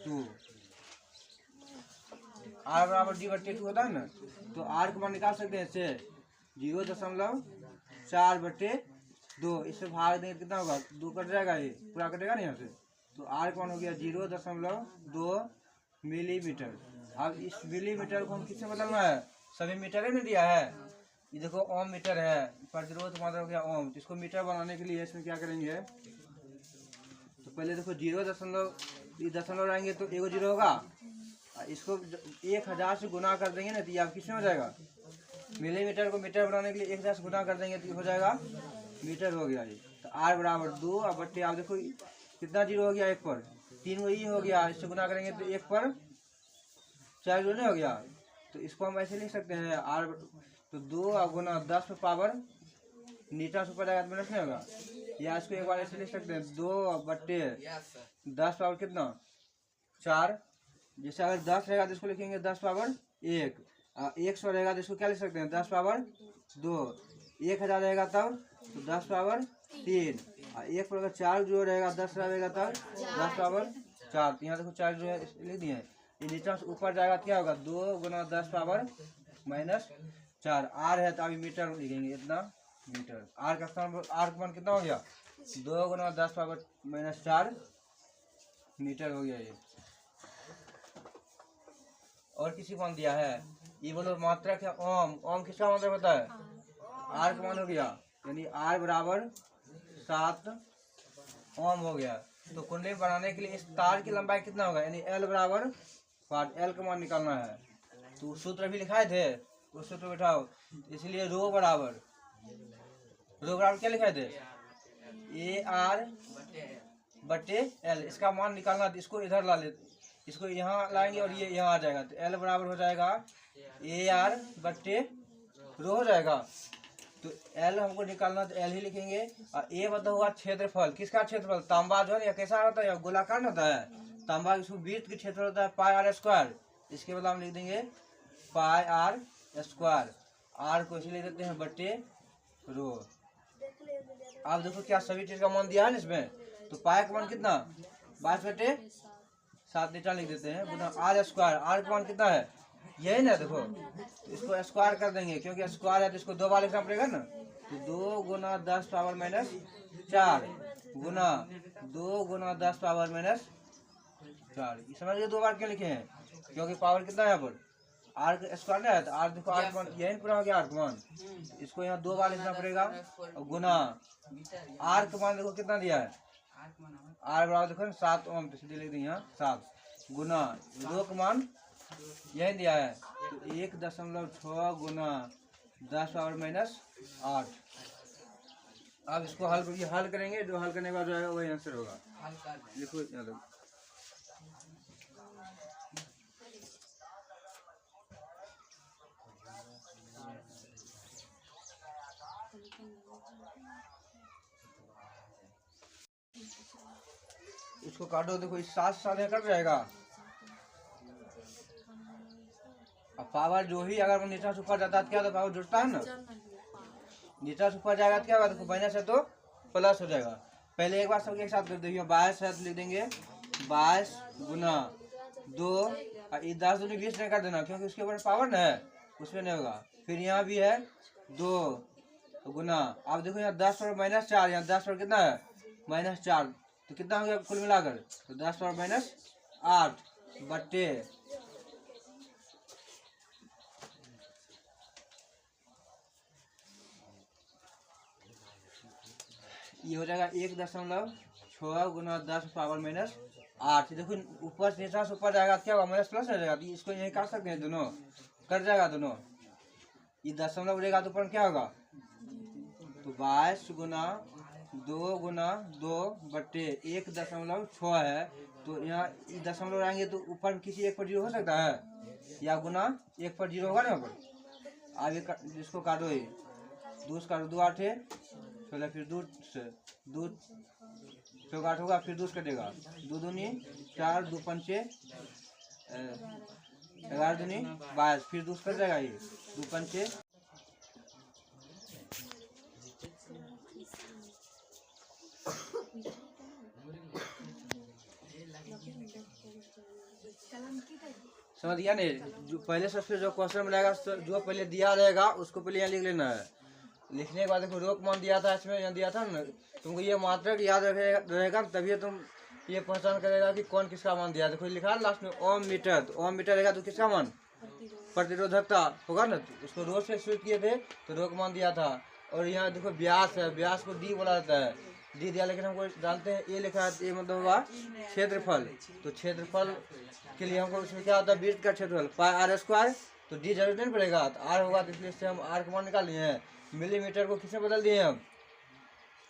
2, आर बराबर डी बटे 2 होता है ना। तो आर का मान निकाल सकते हैं इससे 0.4 बटे 2, इससे भाग देंगे कितना होगा 2 कट जाएगा, ये पूरा कटेगा नहीं यहाँ से। तो आर का मान हो गया 0.2 मिलीमीटर। अब इस मिलीमीटर को हम किससे बदलना है, सभी मीटर में दिया है, ये देखो ओम मीटर है, प्रतिरोध मात्रा हो गया ओम। इसको मीटर बनाने के लिए इसमें क्या करेंगे, तो पहले देखो 0.0 रहेंगे तो एगो 0 होगा, इसको 1000 से गुना कर देंगे ना तो ये किसमें हो जाएगा, मिलीमीटर को मीटर बनाने के लिए 1000 से गुना कर देंगे तो हो जाएगा मीटर हो गया ये। तो आर बराबर 2 और बट्टे आप देखो कितना 0 हो गया, 1 पर 3 वही हो गया, इससे गुना करेंगे तो 1 पर 4 नहीं हो गया। तो इसको हम ऐसे लिख सकते हैं आर तो 2 गुना 10 पे पावर नीचा से ऊपर जाएगा तो माइनस नहीं होगा, या इसको एक बार ऐसे लिख सकते हैं 2 बट्टे 10 पावर कितना 4। जैसे अगर 10 रहेगा तो इसको लिखेंगे 10 पावर 1, 100 रहेगा तो इसको क्या लिख सकते हैं 10 पावर 2, 1000 रहेगा तब तो 10 पावर 3, और 1 पर अगर 4 जो रहेगा 10 रहेगा तब 10 पावर 4। तो यहाँ देखो 4 जो है लिख दिए, ये नीचा से ऊपर जाएगा तो क्या होगा 2 गुना 10 पावर -4। आर है तो अभी मीटर लिखेंगे इतना मीटर। आर का स्थान आर का मान कितना हो गया 2 गुना 10 पावर माइनस 4 मीटर हो गया ये। और किसी मान दिया है ये बोलो मात्रा क्या ओम ओम किसका मात्रा होता है आर का मान हो गया यानी आर बराबर 7 ओम हो गया। तो कुंडली बनाने के लिए इस तार की लंबाई कितना होगा यानी एल बराबर 5 एल का मान निकालना है। तो सूत्र भी लिखाए थे उस सूत्र बैठाओ इसलिए रो बराबर क्या लिखाए थे ए आर बटे एल इसका मान निकालना। इसको इधर ला ले इसको यहाँ लाएंगे और ये यहाँ आ जाएगा तो एल बराबर हो जाएगा ए आर बटे रो हो जाएगा। तो एल हमको निकालना तो एल ही लिखेंगे और ए मतलब हुआ क्षेत्रफल किसका क्षेत्रफल तांबा जो है या कैसा होता है या गोलाकार होता है तांबा इसको वृत्त की क्षेत्रफल होता है पाई आर स्क्वायर। इसके बाद हम लिख देंगे पाई आर स्क्वायर आर को इसलिए देते हैं बटे रो। आप देखो क्या सभी चीज का मान दिया है ना इसमें। तो पाई का मान कितना 22 बटे 7 नीचा लिख देते हैं गुना आर स्क्वायर आर का मान कितना है यही ना देखो तो इसको स्क्वायर कर देंगे क्योंकि स्क्वायर है तो इसको 2 बार लिखना पड़ेगा ना। तो 2 गुना 10 पावर माइनस 4 गुना 2 गुना 10 पावर माइनस 4 ये समझ गए 2 बार क्यों लिखे हैं क्योंकि पावर कितना है यहाँ पर आर का स्क्वायर है तो आर देखो आर मान यही पूरा हो गया आर का मान इसको यहाँ 2 बार लिखना पड़ेगा और गुना आर का मान देखो कितना दिया है आर बराबर देखो 7 ओम तो सीधे लिख दें यहाँ 7 गुना रो का मान यही दिया है तो 1.6 गुना 10 पावर माइनस 8। अब इसको हल करेंगे जो हल करने के बाद जो है वही आंसर होगा। लिखो यहाँ तक इसको काटो देखो इस 7 कट जाएगा। अब पावर जो ही अगर नीचा से ऊपर जाता है क्या तो पावर जुड़ता है ना नीचा से ऊपर जाएगा तो क्या होगा देखो माइनस है तो प्लस हो जाएगा। पहले एक बार सबके एक साथ कर देंगे 22 है तो लिख देंगे 22 गुना 2 और ये 10 दूनी 20 नहीं कर देना क्योंकि उसके ऊपर पावर ना है उसमें नहीं होगा। फिर यहाँ भी है 2 गुना आप देखो यहाँ 10 पर माइनस 4 यहाँ 10 पर कितना है माइनस 4 तो कितना हो गया कुल मिलाकर तो 10 पर माइनस 8 बट्टे ये हो जाएगा 1.6 गुना 10 पावर माइनस 8। देखो ऊपर से नीचा से ऊपर जाएगा क्या होगा माइनस प्लस हो जाएगा तो इसको यही काट सकते हैं दोनों कट जाएगा दोनों। ये दशमलव रहेगा तो ऊपर क्या होगा तो 22 गुना 2 गुना 2 बट्टे 1.6 है तो यहाँ दशमलव आएंगे तो ऊपर किसी एक पर 0 हो सकता है या गुना 1 पर 0 होगा ना यहाँ पर। अब इसको काटो ये 2 काटो 2 8 16 फिर 2 से 2 8 होगा फिर 2 कटेगा 2 दूनी 4 2 पंचे 11 दूनी 22 फिर 2 कट जाएगा ये 2 पंचे समझ गया नहीं। जो पहले सबसे जो क्वेश्चन मिलेगा जो पहले दिया रहेगा उसको पहले यहाँ लिख लेना है। लिखने के बाद देखो रोक मान दिया था इसमें यहाँ दिया था ना तुमको ये मात्रा याद रहेगा तभी तुम ये पहचान करेगा कि कौन किसका मान दिया। देखो लिखा है लास्ट में ओम मीटर तो ओम मीटर रहेगा तो किसका मान प्रतिरोधकता होगा ना तो उसको रोज से शुरू किए थे तो रोक मान दिया था। और यहाँ देखो व्यास है व्यास को डी बोला जाता है डी दिया लेकिन हमको जानते हैं ये लिखा है ये मतलब होगा क्षेत्रफल। तो क्षेत्रफल के लिए हमको उसमें क्या होता है वृत्त का क्षेत्रफल पाई आर स्क्वायर तो डी जरूर नहीं पड़ेगा तो आर होगा तो इसलिए से हम आर का मान निकाल लिए हैं। मिलीमीटर को किसमें बदल दिए हम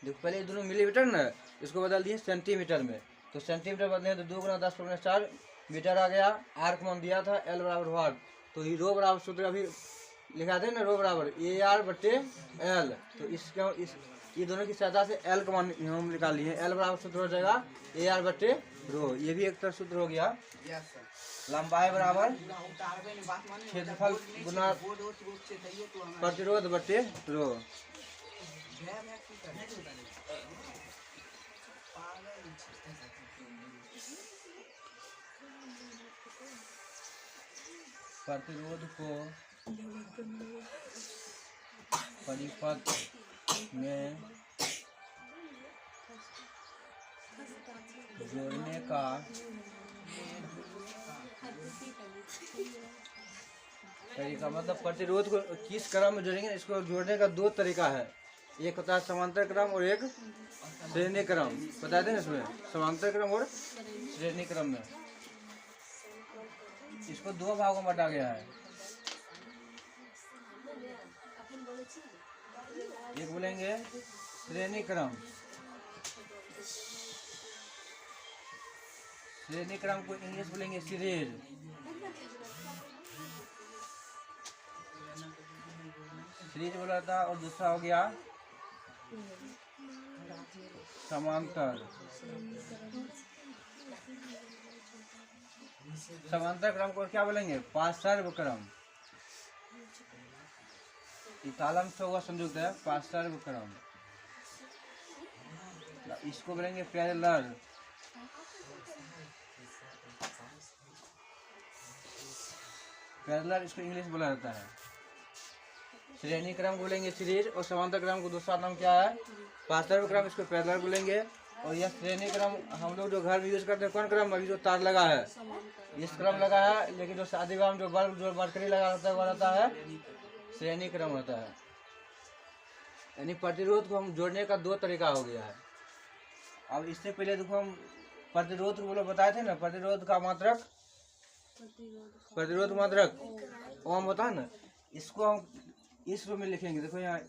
देखो पहले दोनों मिलीमीटर ना इसको बदल दिए सेंटीमीटर में तो सेंटीमीटर बदले तो 2 गुना 10 पर 4 मीटर आ गया। आर का मान दिया था एल बराबर वाट तो ये रो बराबर सूत्र अभी लिखा थे ना रो बराबर ए आर बटे एल तो इसका ये दोनों की सहायता से एल का मान हम निकाल लिए एल बराबर सूत्र हो जाएगा ए आर बटे रो ये भी एक तरह सूत्र हो गया। लंबाई बराबर क्षेत्रफल गुना प्रतिरोध बटे रो। प्रतिरोध को परिपथ में जोड़ने का तरीका, मतलब प्रतिरोध को किस क्रम में जोड़ेंगे, इसको जोड़ने का दो तरीका है। एक होता है समांतर क्रम और एक श्रेणी क्रम। बता दें इसमें समांतर क्रम और श्रेणी क्रम में इसको दो भागों में बांटा गया है। एक बोलेंगे श्रेणी क्रम, श्रेणी क्रम को इंग्लिश बोलेंगे सीरीज। सीरीज बोला था। और दूसरा हो गया समांतर। समांतर क्रम को क्या बोलेंगे, पार्श्व क्रम। कॉलम से होगा संयुक्त है, पार्श्व क्रम। इसको बोलेंगे पैरेलल। पैरेलल इसको इंग्लिश बोला जाता है। श्रेणी क्रम बोलेंगे सीरीज, और समांतर क्रम को दूसरा नाम क्या है, पार्श्व क्रम, इसको पैरेलल बोलेंगे। और यह श्रेणी क्रम हम लोग जो घर में यूज करते हैं कौन क्रम, अभी जो तार लगा है इस क्रम लगा है। लेकिन जो शादी विवाह में जो बल्ब जो मरकरी लगा रहता है वो रहता है श्रेणी क्रम होता है। यानी प्रतिरोध को हम जोड़ने का दो तरीका हो गया है। अब इससे पहले देखो हम प्रतिरोध को बोलो बताए थे ना, प्रतिरोध का मात्रक, प्रतिरोध मात्रक ओम होता है ना। इसको हम इस रूप में लिखेंगे, देखो यहाँ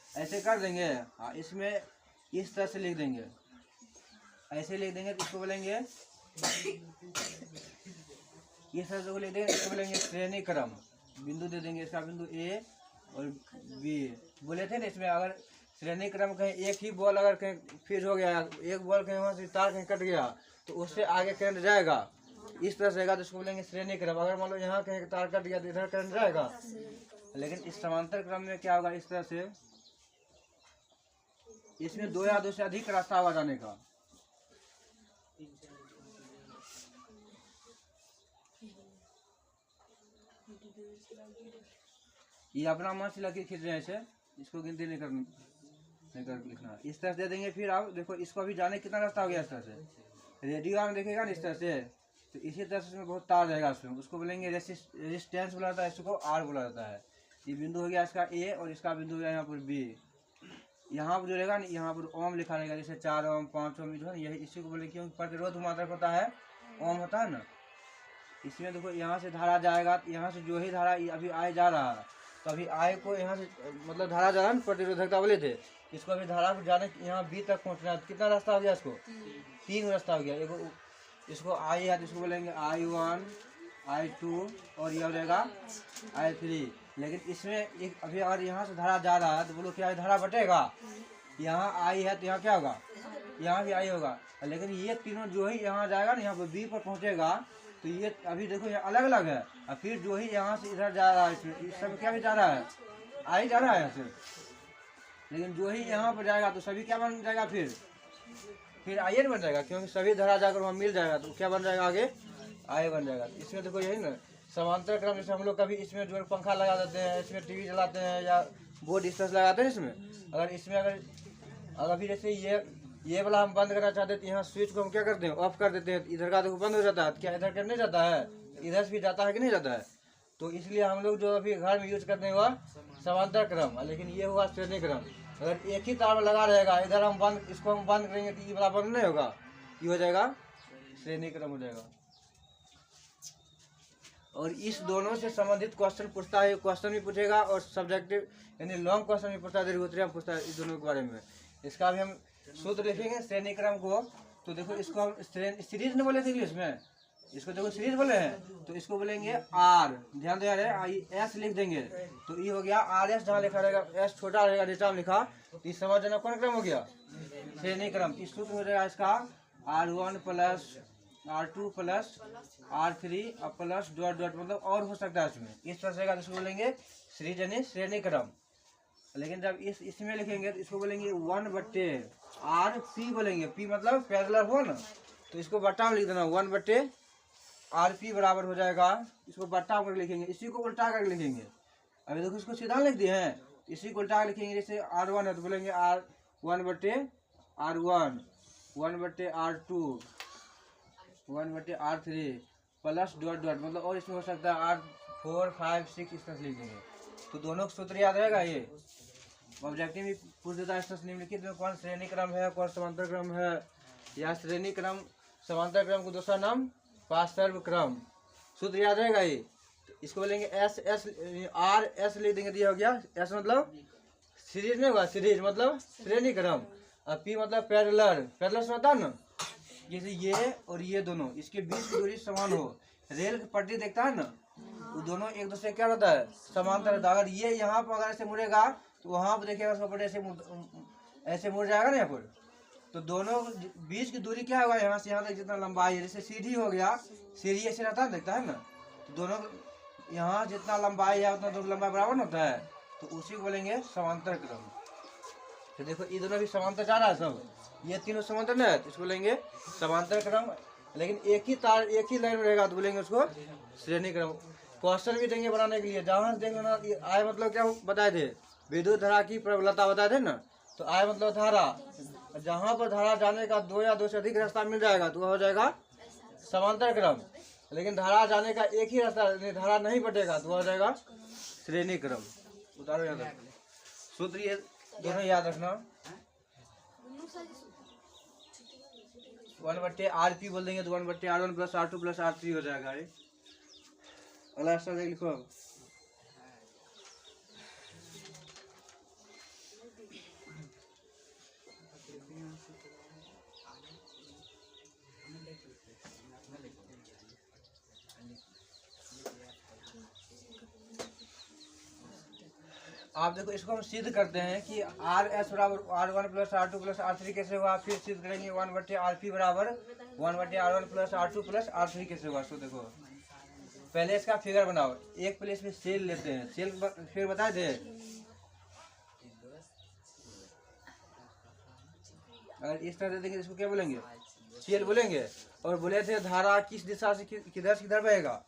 ऐसे कर देंगे। हाँ, इसमें इस तरह से लिख देंगे, ऐसे लिख देंगे तो इसको बोलेंगे, इस तरह से लिख देंगे, इसको बोलेंगे श्रेणी क्रम। बिंदु दे देंगे, इसका बिंदु ए और बी बोले थे ना। इसमें अगर श्रेणी क्रम कहीं एक ही बॉल अगर कहीं फ्यूज हो गया, एक बॉल कहीं वहाँ से तार कहीं कट गया तो उससे आगे करंट जाएगा, इस तरह से जाएगा तो इसको बोलेंगे श्रेणी क्रम। अगर मान लो यहाँ कहीं तार कट गया तो इधर करंट जाएगा। लेकिन इस समांतर क्रम में क्या होगा, इस तरह से इसमें दो या दो से अधिक रास्ता होगा जाने का। ये अपना मन से लकीर खींच रहे हैं ऐसे, इसको गिनती नहीं कर लिखना। इस तरह से दे देंगे। फिर आप देखो इसको अभी जाने कितना रास्ता हो गया, इस तरह से रेडियो में देखेगा ना इस तरह से, तो इसी तरह से इसमें बहुत तार रहेगा उसमें, उसको बोलेंगे रेजिस्टेंस बोला जाता है, इसको आर बोला जाता है। ये बिंदु हो गया इसका ए और इसका बिंदु हो गया यहाँ पर बी। यहाँ पर जो रहेगा ना, यहाँ पर ओम लिखा रहेगा, जैसे 4 ओम 5 ओम जो है यही, इसी को बोले क्योंकि प्रतिरोध मात्रक होता है ओम होता है ना। इसमें देखो यहाँ से धारा जाएगा, तो यहाँ से जो ही धारा अभी आए जा रहा है, तो अभी आए को यहाँ से मतलब धारा जा रहा है ना, प्रतिरोधकता बोले थे। इसको अभी धारा को जाने यहाँ बी तक पहुँचना है, कितना रास्ता हो गया इसको, 3 रास्ता हो गया। एगो इसको आई है तो इसको बोलेंगे I1 I2 और ये हो जाएगा I3। लेकिन इसमें एक अभी अगर यहाँ से धारा जा रहा है तो बोलो क्या धारा बटेगा, यहाँ आई है तो यहाँ क्या होगा, यहाँ भी आई होगा। लेकिन ये तीनों जो ही यहाँ जाएगा ना, यहाँ पर बी पर पहुँचेगा तो ये अभी देखो ये अलग अलग है। और फिर जो ही यहाँ से इधर जा रहा है, इसमें इस सब क्या भी जा रहा है, आई जा रहा है सिर्फ। लेकिन जो ही यहाँ पर जाएगा तो सभी क्या बन जाएगा, फिर आई बन जाएगा, क्योंकि सभी धारा जाकर वहाँ मिल जाएगा तो क्या बन जाएगा, आगे आई बन जाएगा। इसमें देखो यही ना समांतर क्रम, जैसे हम लोग कभी इसमें जो पंखा लगा देते हैं, इसमें टीवी चलाते हैं या बोर्ड इस तरह से लगाते हैं इसमें। अगर इसमें अगर अभी जैसे ये वाला हम बंद करना चाहते हैं तो यहाँ स्विच को हम क्या करते हैं, ऑफ कर देते हैं, इधर का देखो बंद हो जाता है। क्या इधर करने जाता है, इधर से भी जाता है कि नहीं जाता है। तो इसलिए हम लोग जो अभी घर में यूज करते हैं वह समांतर क्रम, लेकिन ये हुआ श्रेणी क्रम। अगर एक ही तार में लगा रहेगा, इधर हम बंद, इसको हम बंद करेंगे तो ये वाला बंद नहीं होगा, ये हो जाएगा श्रेणी क्रम हो जाएगा। और इस दोनों से संबंधित क्वेश्चन पूछता है, क्वेश्चन भी पूछेगा और सब्जेक्टिव यानी लॉन्ग क्वेश्चन भी पूछता है, दीर्घोत्तरीय पूछता है, इस दोनों के बारे में। इसका भी हम सूत्र लिखेंगे श्रेणी क्रम को। तो देखो इसको हम सीरीज नहीं बोले थे इंग्लिश में, इसको देखो सीरीज बोले हैं तो इसको बोलेंगे आर। ध्यान दे रहे एस लिख देंगे तो ये हो गया आर एस। जहाँ लिखा रहेगा एस छोटा रहेगा, डेटा में लिखा तो इस समझ जाना कौन क्रम हो गया, श्रेणी क्रम। इस सूत्र हो जाएगा इसका R1 plus R2 plus R3 और प्लस डॉट डॉट, मतलब और हो सकता है इसमें। इस तरह से इसको बोलेंगे सीरीज यानी श्रेणी क्रम। लेकिन जब इसमें लिखेंगे तो इसको बोलेंगे 1/RP बोलेंगे। पी मतलब पैरेलल हो ना, तो इसको बट्टा में लिख देना 1/RP बराबर हो जाएगा। इसको बट्टा कर लिखेंगे, इसी को उल्टा कर लिखेंगे। अभी देखो इसको सीधा लिख दिए हैं, इसी को उल्टा लिखेंगे, जैसे R1 है तो बोलेंगे R1/R1, 1/R2, 1/R3 plus dot dot, मतलब और इसमें हो सकता है R4, 5, 6 इस तरह से लिख देंगे। तो दोनों का सूत्र याद रहेगा। ये ऑब्जेक्टिव भी पूछ देता है इस तरह से निम्नलिखित में कौन श्रेणी क्रम है, कौन समांतर क्रम है। या श्रेणी क्रम समांतर क्रम को दूसरा नाम पार्श्व क्रम। सूत्र याद रहेगा ये। तो इसको बोलेंगे S लिख देंगे, दिया हो गया। S मतलब सीरीज नहीं होगा, सीरीज मतलब श्रेणी क्रम, और P मतलब पैरेलल, पैरेलल से होता है ना, जैसे ये और ये दोनों इसके बीच की दूरी समान हो। रेल की पटरी देखता है ना, वो दोनों एक दूसरे क्या होता है, समांतर होता है। अगर ये यहाँ पर अगर ऐसे मुड़ेगा तो वहाँ पर देखिएगा उसका पटरी ऐसे मुड़ जाएगा ना यहाँ पर। तो दोनों बीच की दूरी क्या होगा, यहाँ से यहाँ तक जितना लंबाई है, जैसे सीढ़ी हो गया, सीढ़ी ऐसे रहता है, देखता है ना, तो दोनों यहाँ जितना लंबाई है उतना दोनों लंबाई बराबर होता है, तो उसी को बोलेंगे समांतर क्रम। तो देखो ये दोनों भी समांतर जा रहा है, सब ये तीनों समांतर नहीं है, तो इसको बोलेंगे समांतर क्रम। लेकिन एक ही तार एक ही लाइन में रहेगा तो बोलेंगे उसको श्रेणी क्रम। क्वेश्चन भी देंगे बनाने के लिए, जहाँ देख लेना। आय मतलब क्या बताए थे, विद्युत धारा की प्रबलता बताए थे ना। तो आय मतलब धारा, जहाँ पर धारा जाने का 2 या 2 से अधिक रास्ता मिल जाएगा तो वह हो जाएगा समांतर क्रम। लेकिन धारा जाने का एक ही रास्ता, धारा नहीं बटेगा तो वह हो जाएगा श्रेणी क्रम। उतारो याद रखना, सूत्र ये दोनों याद रखना। 1/RP बोल देंगे तो 1/R1 + R2 + R3 हो जाएगा। अगला रास्ता देख लिखो। आप देखो, इसको हम सिद्ध करते हैं कि RS बराबर R1 + R2 + R3 कैसे हुआ। फिर सिद्ध करेंगे 1/RP बराबर 1/R1 + R2 + R3 कैसे हुआ। तो देखो पहले इसका फिगर बनाओ। एक प्लेस में सेल लेते हैं, सेल फिर बताए थे। अगर इस तरह दे देंगे इसको क्या बोलेंगे, सेल बोलेंगे। और बोले थे धारा किस दिशा से किधर से किधर बहेगा,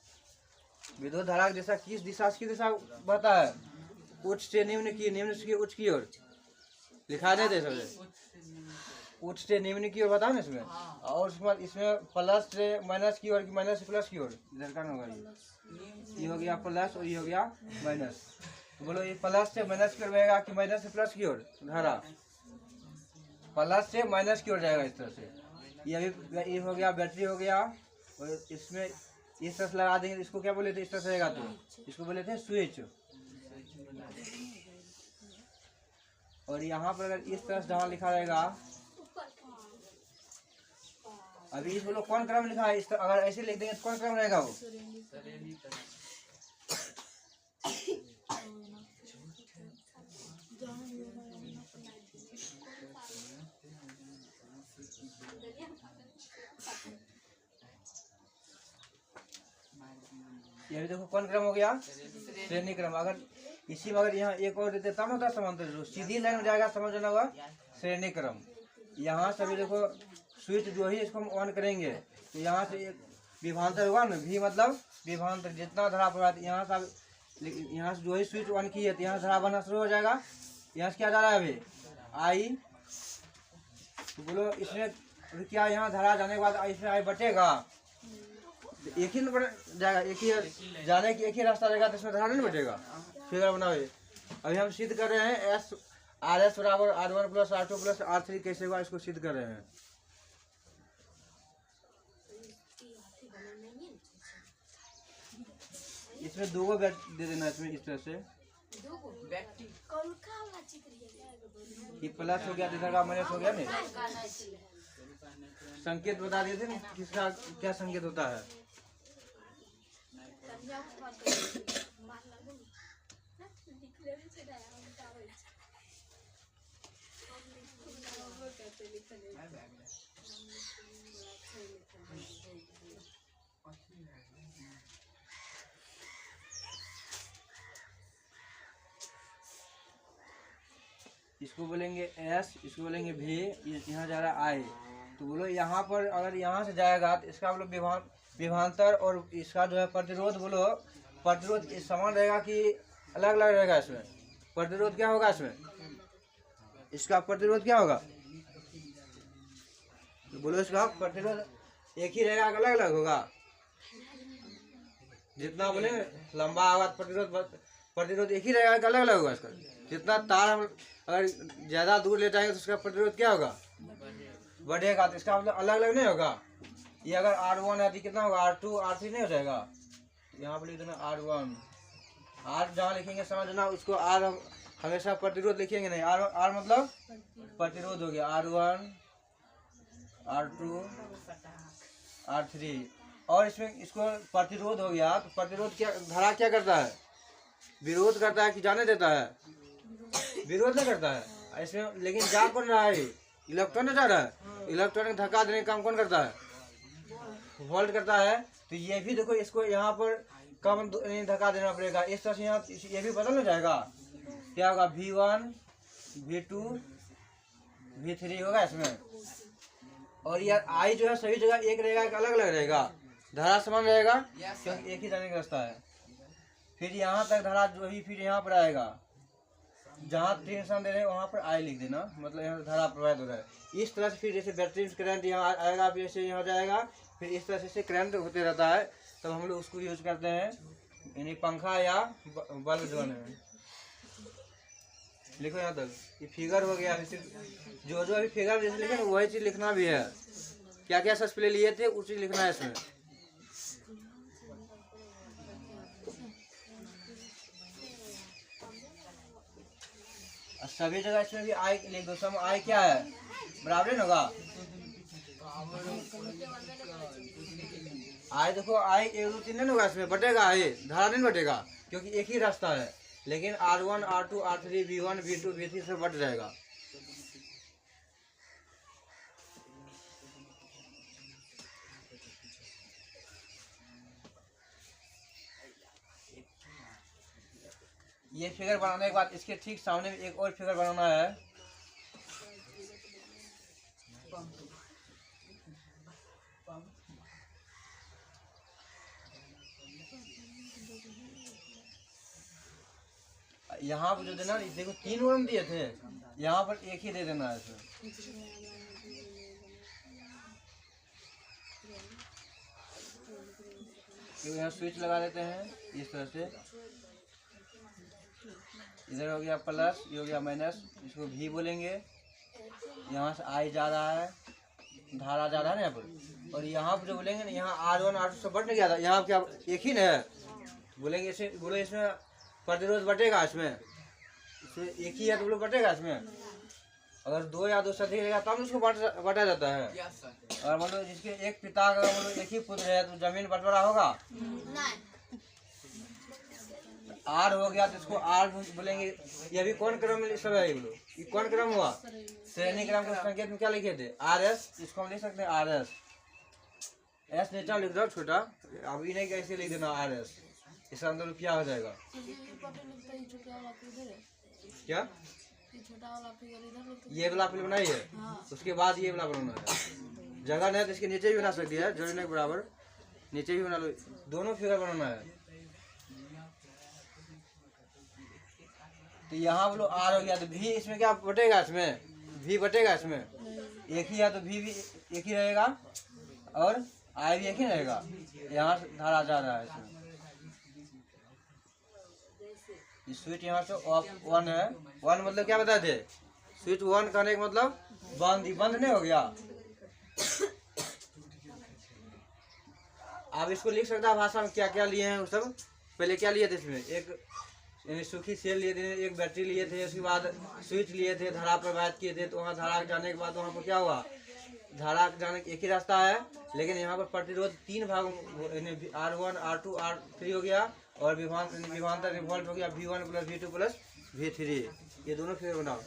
विद्युत धारा की दिशा किस दिशा से किस दिशा बहता है, उच्च से निम्न की, निम्न से उच्च की ओर। लिखा नहीं थे सबसे, उच्च से निम्न की ओर बता ना इसमें। और उसके बाद इसमें प्लस से माइनस की ओर, माइनस से प्लस की ओर। इधर का होगा ये हो गया प्लस और ये हो गया माइनस। तो बोलो ये प्लस से माइनस की ओर बहेगा कि माइनस से प्लस की ओर। धारा प्लस से माइनस की ओर जाएगा इस तरह से। ये हो गया बैटरी हो गया। और इसमें इस तरह से लगा देंगे, इसको क्या बोले थे, इस तरह से रहेगा तो इसको बोले थे स्विच। और यहाँ पर अगर इस तरह से जहाँ लिखा रहेगा, अभी इस बोलो कौन क्रम लिखा है, इस तरह अगर ऐसे लिख देंगे तो कौन क्रम रहेगा वो। ये भी देखो कौन क्रम हो गया, श्रेणी क्रम। अगर इसी में अगर यहाँ एक और देते तब होता समांतर, जो सीधी लाइन में जाएगा समझना हुआ श्रेणी क्रम। यहाँ से भी देखो स्विच जो ही इसको हम ऑन करेंगे तो यहाँ से एक विभवांतर होगा ना, भी मतलब विभवांतर, जितना धारा प्रवाहित यहाँ से जो ही स्विच ऑन की है तो यहाँ धारा बनना शुरू हो जाएगा। यहाँ से क्या जा रहा है अभी आई, तो बोलो इसमें क्या यहाँ धारा जाने के बाद इसमें आई बटेगा, एक ही बन जाएगा, एक ही जाने की एक ही रास्ता रहेगा तो इसमें धारा नहीं बटेगा। फिगर बनाओ। अभी हम सिद्ध कर रहे हैं RS बराबर R1 + R2 + R3 कैसे हुआ, इसको सिद्ध कर रहे हैं। इसमें 2 बैट दे देना, इसमें इस तरह से ये प्लस हो गया, इधर का माइनस हो गया नहीं। संकेत बता दिए थे ना किसका क्या संकेत होता है। इसको बोलेंगे S, इसको बोलेंगे V, यहाँ जा रहा है I। तो बोलो यहाँ पर अगर यहाँ से जाएगा तो इसका बोलो विभवांतर और इसका जो है प्रतिरोध, बोलो प्रतिरोध समान रहेगा कि अलग अलग रहेगा। इसमें प्रतिरोध क्या होगा इसमें, इसका प्रतिरोध क्या होगा, बोलो इसका प्रतिरोध एक ही रहेगा, अलग अलग होगा, जितना बोले लंबा होगा प्रतिरोध एक ही रहेगा, अलग अलग होगा इसका। जितना तार हम अगर ज्यादा दूर ले जाएंगे तो उसका प्रतिरोध क्या होगा, बढ़ेगा। तो इसका मतलब अलग अलग नहीं होगा। ये अगर R1 है तो कितना होगा, R2 R3 नहीं हो जाएगा। यहाँ पर लिख देना R1, R जहाँ लिखेंगे समझना उसको R हम हमेशा प्रतिरोध लिखेंगे नहीं, R मतलब प्रतिरोध हो गया, R1 R2 R3। और इसमें इसको प्रतिरोध हो गया तो प्रतिरोध क्या, धारा क्या करता है, विरोध करता है कि जाने देता है, विरोध नहीं करता है इसमें। लेकिन जा कौन रहा है, इलेक्ट्रॉन जा रहा है, इलेक्ट्रॉन को धक्का देने का काम कौन करता है, वोल्ट करता है। तो ये भी देखो इसको यहाँ पर कम धक्का देना पड़ेगा, इस तरह से यहाँ ये भी बदल हो जाएगा, क्या होगा V1 V2 V3 होगा इसमें। और यार I जो है सभी जगह एक रहेगा, एक अलग अलग रहेगा, धारा समान रहेगा क्योंकि एक ही जाने का रास्ता है। फिर यहाँ तक धारा जो ही फिर यहाँ पर आएगा, जहाँ 3 निशान दे रहे हैं वहाँ पर I लिख देना, मतलब यहाँ से धारा प्रवाहित हो रहा है। इस तरह से फिर जैसे बैटरी करंट यहाँ आएगा, फिर जैसे यहाँ जाएगा, फिर इस तरह से करंट होते रहता है। तब हम लोग उसको यूज करते हैं यानी पंखा या बल्ब जलाने में। लिखो यहाँ तक, ये फिगर हो गया। जो जो अभी फिगर जैसे लिखे ना वही चीज लिखना भी है, क्या क्या सस्पेले लिए थे उसी लिखना है इसमें। सभी जगह इसमें भी आई लिख दो, सब आई क्या है, बराबर होगा। आई देखो आई 1 2 3 नहीं होगा, इसमें बटेगा, आई धारा नहीं बटेगा क्योंकि एक ही रास्ता है। लेकिन R1 R2 R3 V1 V2 V3 सब बट जाएगा। ये फिगर बनाने के बाद इसके ठीक सामने में एक और फिगर बनाना है। यहाँ पर जो देना देखो 3 ओम दिए थे, यहाँ पर एक ही दे देना है इसमें। यहाँ स्विच लगा देते हैं इस तरह से, इधर हो गया प्लस, ये हो गया माइनस, इसको भी बोलेंगे। यहाँ से आई जा रहा है, धारा जा रहा है ना यहाँ पर। और यहाँ पर जो बोलेंगे ना, यहाँ R1 R2 सब बढ़ नहीं गया था, यहाँ क्या एक ही ना है बोलेंगे। इसे बोलो इसमें प्रतिरोध बटेगा, इसमें एक ही है तो बोलो बटेगा इसमें। अगर 2 या 2 से अधिक रहेगा तब उसको बांटा जाता है। और मतलब जिसके एक पिता का मतलब एक ही पुत्र है तो जमीन बंटवारा होगा। R हो गया तो इसको R बोलेंगे। ये भी कौन क्रम में सब है, बोलो ये कौन क्रम हुआ, श्रेणी क्रम के संकेत में क्या लिखे थे, RS। इसको हम लिख सकते हैं RS, S नीचा लिख दो छोटा, अभी नहीं कैसे लिख देना RS, इसका अंदर क्या हो जाएगा, क्या ये वाला फिल्म बनाई है। उसके बाद ये वाला बनाना है, जगह नहीं है तो इसके नीचे भी बना सकती है, जोड़ने के बराबर नीचे भी बना लो, दोनों फिगर बनाना है। तो यहाँ बोलो R हो गया तो V इसमें क्या बटेगा, इसमें V बटेगा, इसमें एक ही है तो V भी एक ही रहेगा और I भी एक ही रहेगा। यहाँ से धारा जा रहा है इसमें, स्विच यहाँ से ऑफ 1 है। 1 मतलब क्या बताए थे, स्विच 1 करने का मतलब बंद, ही बंद नहीं हो गया। आप इसको लिख सकते हैं भाषा में क्या क्या लिए हैं वो सब। पहले क्या लिए थे इसमें, एक यानी सूखी सेल लिए थे, एक बैटरी लिए थे, उसके बाद स्विच लिए थे, धारा प्रवाहित किए थे। तो वहाँ धारा जाने के बाद वहाँ पर क्या हुआ, धारा जाने एक ही रास्ता है, लेकिन यहाँ पर प्रतिरोध 3 भाग R1 R2 R3 हो गया और विभवांतर रिवोल्ट हो गया V1 + V2 + V3। ये दोनों फिगर बनाओ।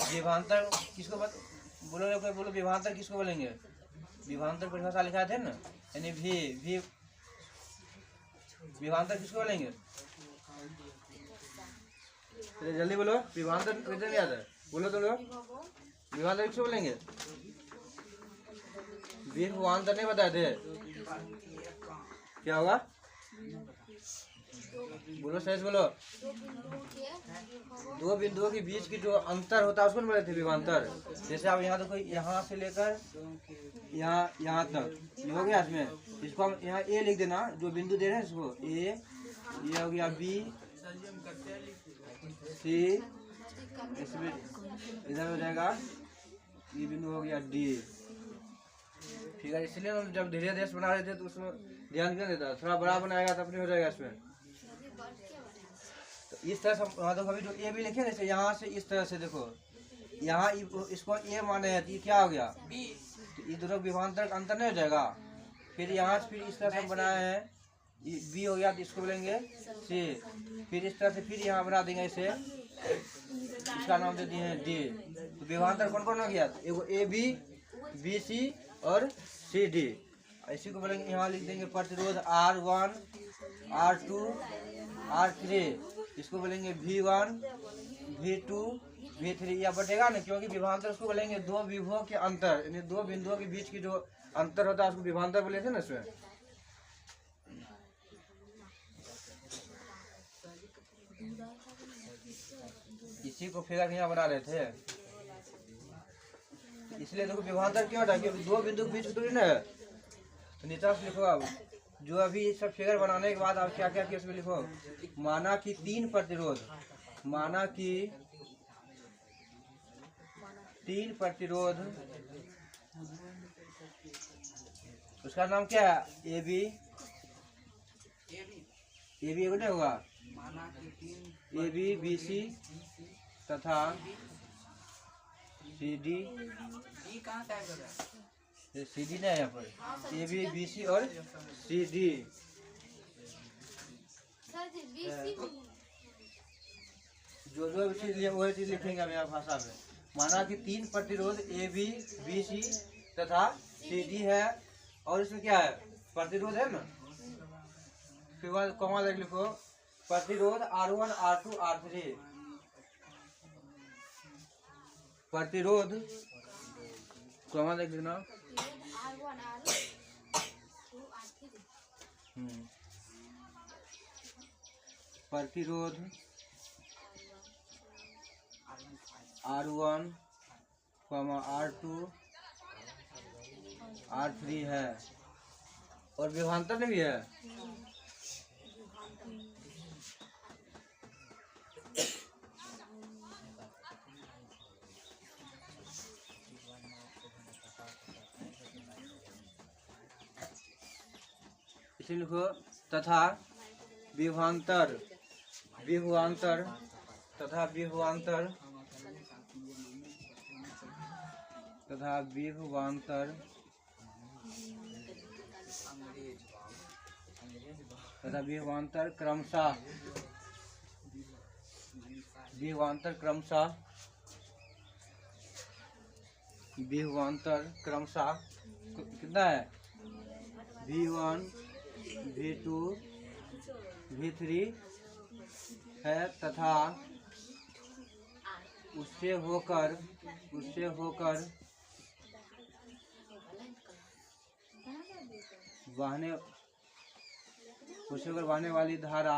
विभवांतर किसको बोलो, कोई बोलो विभवांतर किसको बोलेंगे, विभवांतर परिभाषा लिखा थे ना, यानी V विभवांतर किसको बोलेंगे? चलिए जल्दी बोलो, विभवांतर कितने में आता है? बोलो तो लोग, विभवांतर किसको बोलेंगे? विभवांतर नहीं बताए थे, क्या होगा? बोलो सही से बोलो। दो बिंदुओं के बीच की जो अंतर होता है उसको बोले थे विभवांतर। जैसे आप यहाँ देखो, यहाँ से लेकर यहाँ तक ये हो गया, इसमें इसको हम यहाँ ए लिख देना, जो बिंदु दे रहे हैं इसको ए, ये हो गया बी, सी, इसमें इधर हो जाएगा, ये बिंदु हो गया डी। ठीक है, इसलिए हम जब धीरे धीरे बना रहे थे तो उसमें ध्यान क्यों देता, थोड़ा बड़ा बनाएगा तो अपने हो जाएगा इसमें। तो इस तरह से वहाँ देखो, अभी जो ए भी लिखे जैसे यहाँ से इस तरह से देखो, यहाँ इसको ए माने है तो ये क्या हो गया, तो ये दोनों विभवांतर का अंतर नहीं हो जाएगा। फिर यहाँ से फिर इस तरह से हम बनाए हैं, ये बी हो गया तो इसको बोलेंगे सी, फिर इस तरह से फिर यहाँ बना देंगे इसे, इसका नाम दे दिए हैं डी। तो विभवांतर कौन कौन हो गया, एगो ए बी, बी सी और सी डी। इसी को बोलेंगे, यहाँ लिख देंगे प्रतिरोध R1, R2, R3, इसको बोलेंगे V1, V2, V3। या बटेगा ना, क्योंकि विभवांतर उसको बोलेंगे दो विभवों के अंतर, यानी दो बिंदुओं के बीच की जो अंतर होता है उसको विभवांतर बोले थे ना इसमें। इसी को फिगर यहाँ बना रहे थे, इसलिए देखो विभवांतर क्यों हटा, क्योंकि दो बिंदु के बीच दूरी ना है। तो नीचे से लिखो, अब जो अभी सब फिगर बनाने के बाद आप क्या क्या किया उसमें लिखो, माना कि तीन प्रतिरोध, माना कि तीन प्रतिरोध, उसका नाम क्या है, ए बी, ए बी नहीं होगा, ए बी, बी सी तथा सी डी, सी डी नहीं है यहाँ पर, ए बी, बी सी और सी डी। जो जो चीज वही चीज लिखेंगे हम यहाँ भाषा में। माना कि तीन प्रतिरोध ए बी, बी सी तथा सी डी है, और इसमें क्या है, प्रतिरोध है ना, फिर बाद कॉमा लिखो, प्रतिरोध R1, R2, R3, प्रतिरोध कॉमा देख लेना, प्रतिरोध R1, R2, R3 है, और विभवांतर में भी है। इसे लिखो, तथा विभवांतर, विभवांतर तथा विभवांतर तथा विभवांतर तथा विभवांतर क्रमशः, विभवांतर क्रमशः, विभवांतर क्रमशः कितना है, V1, V2, V3 है, तथा उससे होकर बहने वाली धारा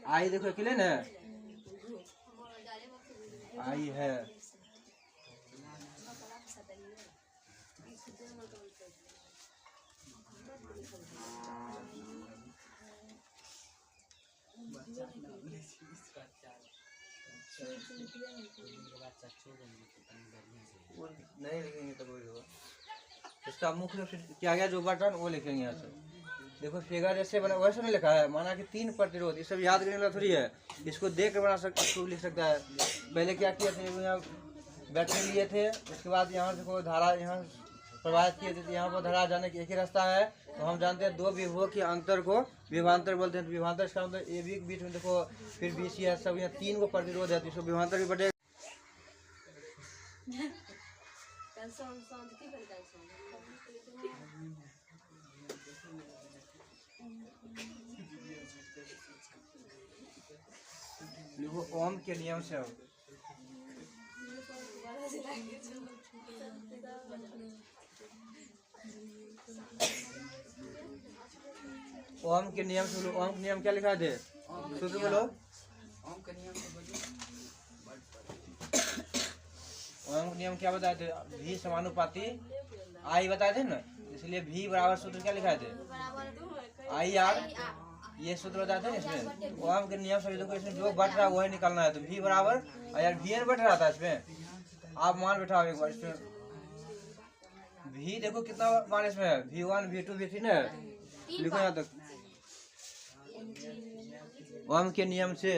आई, देखो क्लियर है, आई है। नहीं लिखेंगे तो वही होगा, इसका मुख्य रूप से क्या गया जो बटन वो लिखेंगे यहाँ से। देखो फिगर जैसे बना वैसे नहीं लिखा है, माना कि तीन प्रतिरोध, ये सब याद करने वाला थोड़ी है, इसको देख कर बना सकते, इसको लिख सकता है। पहले क्या किए थे, यहाँ बैटरी लिए थे, उसके बाद यहाँ से कोई धारा यहाँ प्रवाहित किए थे, यहाँ पर धारा जाने का एक ही रास्ता है। तो हम जानते हैं दो विभवों के अंतर को विभवांतर बोलते हैं। तो विभवांतर इसका मतलब ए बी के बीच में देखो, फिर बी सी है, सब यहाँ तीन को प्रतिरोध है, तो इसको विभवांतर भी बढ़ेगा। लिखो ओम के नियम से हो। ओम के नियम से बोलो। ओम के नियम क्या लिखा दे? शुद्ध बोलो। ओम का नियम से बोलिए। ओम का नियम क्या बताए थे? भी समानुपाती आई बताए थे ना, इसलिए भी बराबर सूत्र क्या लिखा थे? आई आर, ये सूत्र बताए थे ना इसमें। ओम के नियम से देखो, इसमें जो बट रहा है वही निकालना है। तो भी बराबर यार भी एन बट रहा था इसमें, आप मान बैठाओ एक बार इसमें। भी देखो कितना मान इसमें है, V1 V2 V3 ना, लिखो यहाँ तक। ओम के नियम से